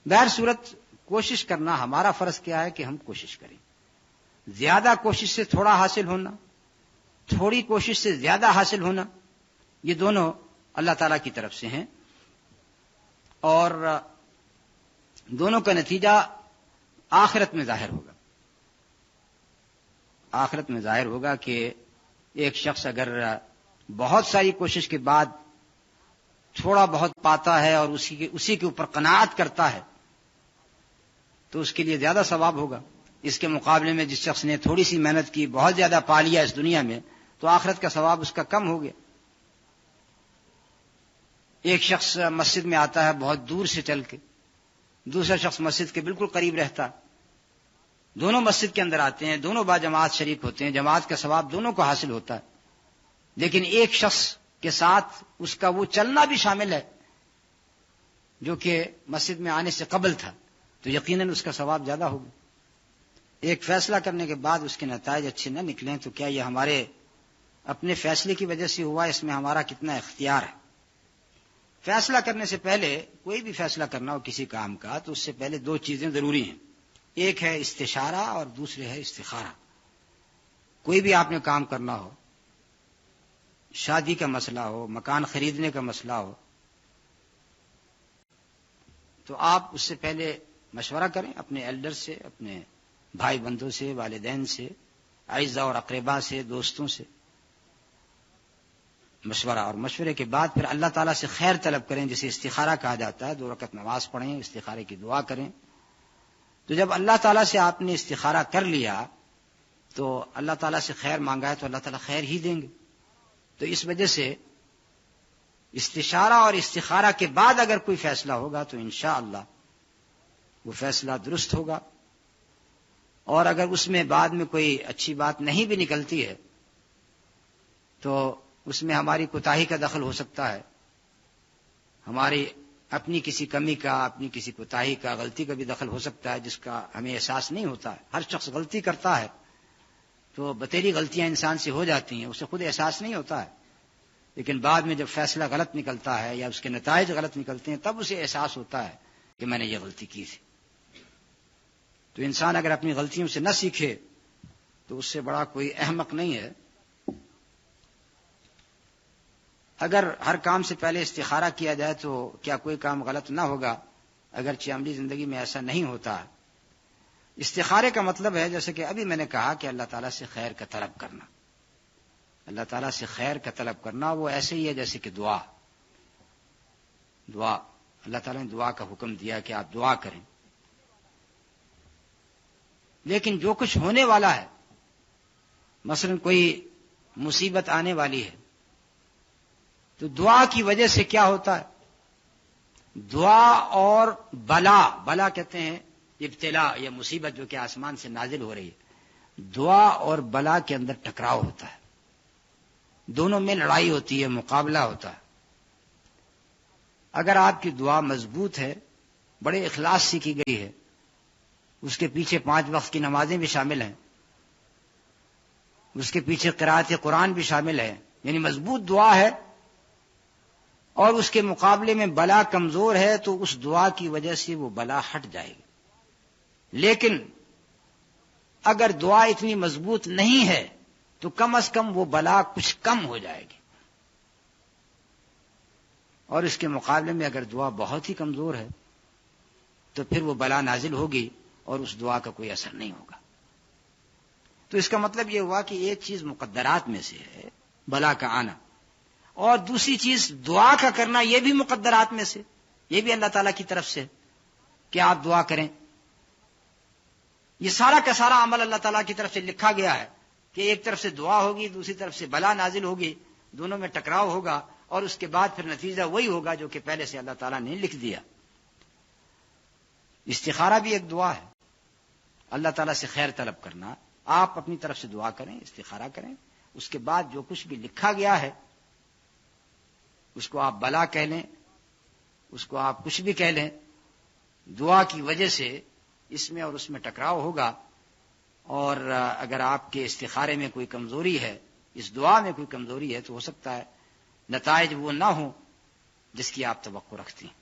بہر صورت کوشش کرنا ہمارا فرض کیا ہے کہ ہم کوشش کریں، زیادہ کوشش سے تھوڑا حاصل ہونا، تھوڑی کوشش سے زیادہ حاصل ہونا، یہ دونوں اللہ تعالیٰ کی طرف سے ہیں، اور دونوں کا نتیجہ آخرت میں ظاہر ہوگا۔ آخرت میں ظاہر ہوگا کہ ایک شخص اگر بہت ساری کوشش کے بعد تھوڑا بہت پاتا ہے اور اسی کے اوپر قناعت کرتا ہے تو اس کے لیے زیادہ ثواب ہوگا، اس کے مقابلے میں جس شخص نے تھوڑی سی محنت کی، بہت زیادہ پا لیا اس دنیا میں، تو آخرت کا ثواب اس کا کم ہو گیا۔ ایک شخص مسجد میں آتا ہے بہت دور سے چل کے، دوسرا شخص مسجد کے بالکل قریب رہتا، دونوں مسجد کے اندر آتے ہیں، دونوں با جماعت شریک ہوتے ہیں، جماعت کا ثواب دونوں کو حاصل ہوتا ہے، لیکن ایک شخص کے ساتھ اس کا وہ چلنا بھی شامل ہے جو کہ مسجد میں آنے سے قبل تھا، تو یقیناً اس کا ثواب زیادہ ہوگا۔ ایک فیصلہ کرنے کے بعد اس کے نتائج اچھے نہ نکلیں تو کیا یہ ہمارے اپنے فیصلے کی وجہ سے ہوا؟ اس میں ہمارا کتنا اختیار ہے؟ فیصلہ کرنے سے پہلے، کوئی بھی فیصلہ کرنا ہو کسی کام کا، تو اس سے پہلے دو چیزیں ضروری ہیں، ایک ہے استشارہ اور دوسرے ہے استخارہ۔ کوئی بھی آپ نے کام کرنا ہو، شادی کا مسئلہ ہو، مکان خریدنے کا مسئلہ ہو، تو آپ اس سے پہلے مشورہ کریں اپنے ایلڈر سے، اپنے بھائی بندوں سے، والدین سے، اعزاء اور اقربا سے، دوستوں سے مشورہ، اور مشورے کے بعد پھر اللہ تعالیٰ سے خیر طلب کریں، جسے استخارہ کہا جاتا ہے۔ 2 رکعت نماز پڑھیں، استخارے کی دعا کریں۔ تو جب اللہ تعالیٰ سے آپ نے استخارہ کر لیا تو اللہ تعالیٰ سے خیر مانگا ہے تو اللہ تعالیٰ خیر ہی دیں گے۔ تو اس وجہ سے استشارہ اور استخارہ کے بعد اگر کوئی فیصلہ ہوگا تو انشاءاللہ وہ فیصلہ درست ہوگا، اور اگر اس میں بعد میں کوئی اچھی بات نہیں بھی نکلتی ہے تو اس میں ہماری کوتاہی کا دخل ہو سکتا ہے، ہماری اپنی کسی کمی کا، اپنی کسی کوتاہی کا، غلطی کا بھی دخل ہو سکتا ہے، جس کا ہمیں احساس نہیں ہوتا ہے۔ ہر شخص غلطی کرتا ہے تو بتیری غلطیاں انسان سے ہو جاتی ہیں، اسے خود احساس نہیں ہوتا ہے، لیکن بعد میں جب فیصلہ غلط نکلتا ہے یا اس کے نتائج غلط نکلتے ہیں تب اسے احساس ہوتا ہے کہ میں نے یہ غلطی کی تھی۔ تو انسان اگر اپنی غلطیوں سے نہ سیکھے تو اس سے بڑا کوئی احمق نہیں ہے۔ اگر ہر کام سے پہلے استخارہ کیا جائے تو کیا کوئی کام غلط نہ ہوگا؟ اگرچہ عملی زندگی میں ایسا نہیں ہوتا۔ استخارے کا مطلب ہے، جیسے کہ ابھی میں نے کہا، کہ اللہ تعالیٰ سے خیر کا طلب کرنا۔ اللہ تعالیٰ سے خیر کا طلب کرنا وہ ایسے ہی ہے جیسے کہ دعا۔ اللہ تعالیٰ نے دعا کا حکم دیا کہ آپ دعا کریں، لیکن جو کچھ ہونے والا ہے، مثلا کوئی مصیبت آنے والی ہے، تو دعا کی وجہ سے کیا ہوتا ہے؟ دعا اور بلا کہتے ہیں ابتلا یا مصیبت جو کہ آسمان سے نازل ہو رہی ہے، دعا اور بلا کے اندر ٹکراؤ ہوتا ہے، دونوں میں لڑائی ہوتی ہے، مقابلہ ہوتا ہے۔ اگر آپ کی دعا مضبوط ہے، بڑے اخلاص سے کی گئی ہے، اس کے پیچھے 5 وقت کی نمازیں بھی شامل ہیں، اس کے پیچھے قرأت قرآن بھی شامل ہے، یعنی مضبوط دعا ہے، اور اس کے مقابلے میں بلا کمزور ہے، تو اس دعا کی وجہ سے وہ بلا ہٹ جائے گی۔ لیکن اگر دعا اتنی مضبوط نہیں ہے تو کم از کم وہ بلا کچھ کم ہو جائے گی، اور اس کے مقابلے میں اگر دعا بہت ہی کمزور ہے تو پھر وہ بلا نازل ہوگی اور اس دعا کا کوئی اثر نہیں ہوگا۔ تو اس کا مطلب یہ ہوا کہ ایک چیز مقدرات میں سے ہے بلا کا آنا، اور دوسری چیز دعا کا کرنا، یہ بھی مقدرات میں سے، یہ بھی اللہ تعالیٰ کی طرف سے کہ آپ دعا کریں۔ یہ سارا کا سارا عمل اللہ تعالیٰ کی طرف سے لکھا گیا ہے کہ ایک طرف سے دعا ہوگی، دوسری طرف سے بلا نازل ہوگی، دونوں میں ٹکراؤ ہوگا، اور اس کے بعد پھر نتیجہ وہی ہوگا جو کہ پہلے سے اللہ تعالیٰ نے لکھ دیا۔ استخارہ بھی ایک دعا ہے، اللہ تعالیٰ سے خیر طلب کرنا۔ آپ اپنی طرف سے دعا کریں، استخارہ کریں، اس کے بعد جو کچھ بھی لکھا گیا ہے اس کو آپ بلا کہہ لیں، اس کو آپ کچھ بھی کہہ لیں، دعا کی وجہ سے اس میں اور اس میں ٹکراؤ ہوگا، اور اگر آپ کے استخارے میں کوئی کمزوری ہے، اس دعا میں کوئی کمزوری ہے، تو ہو سکتا ہے نتائج وہ نہ ہوں جس کی آپ توقع رکھتے ہیں۔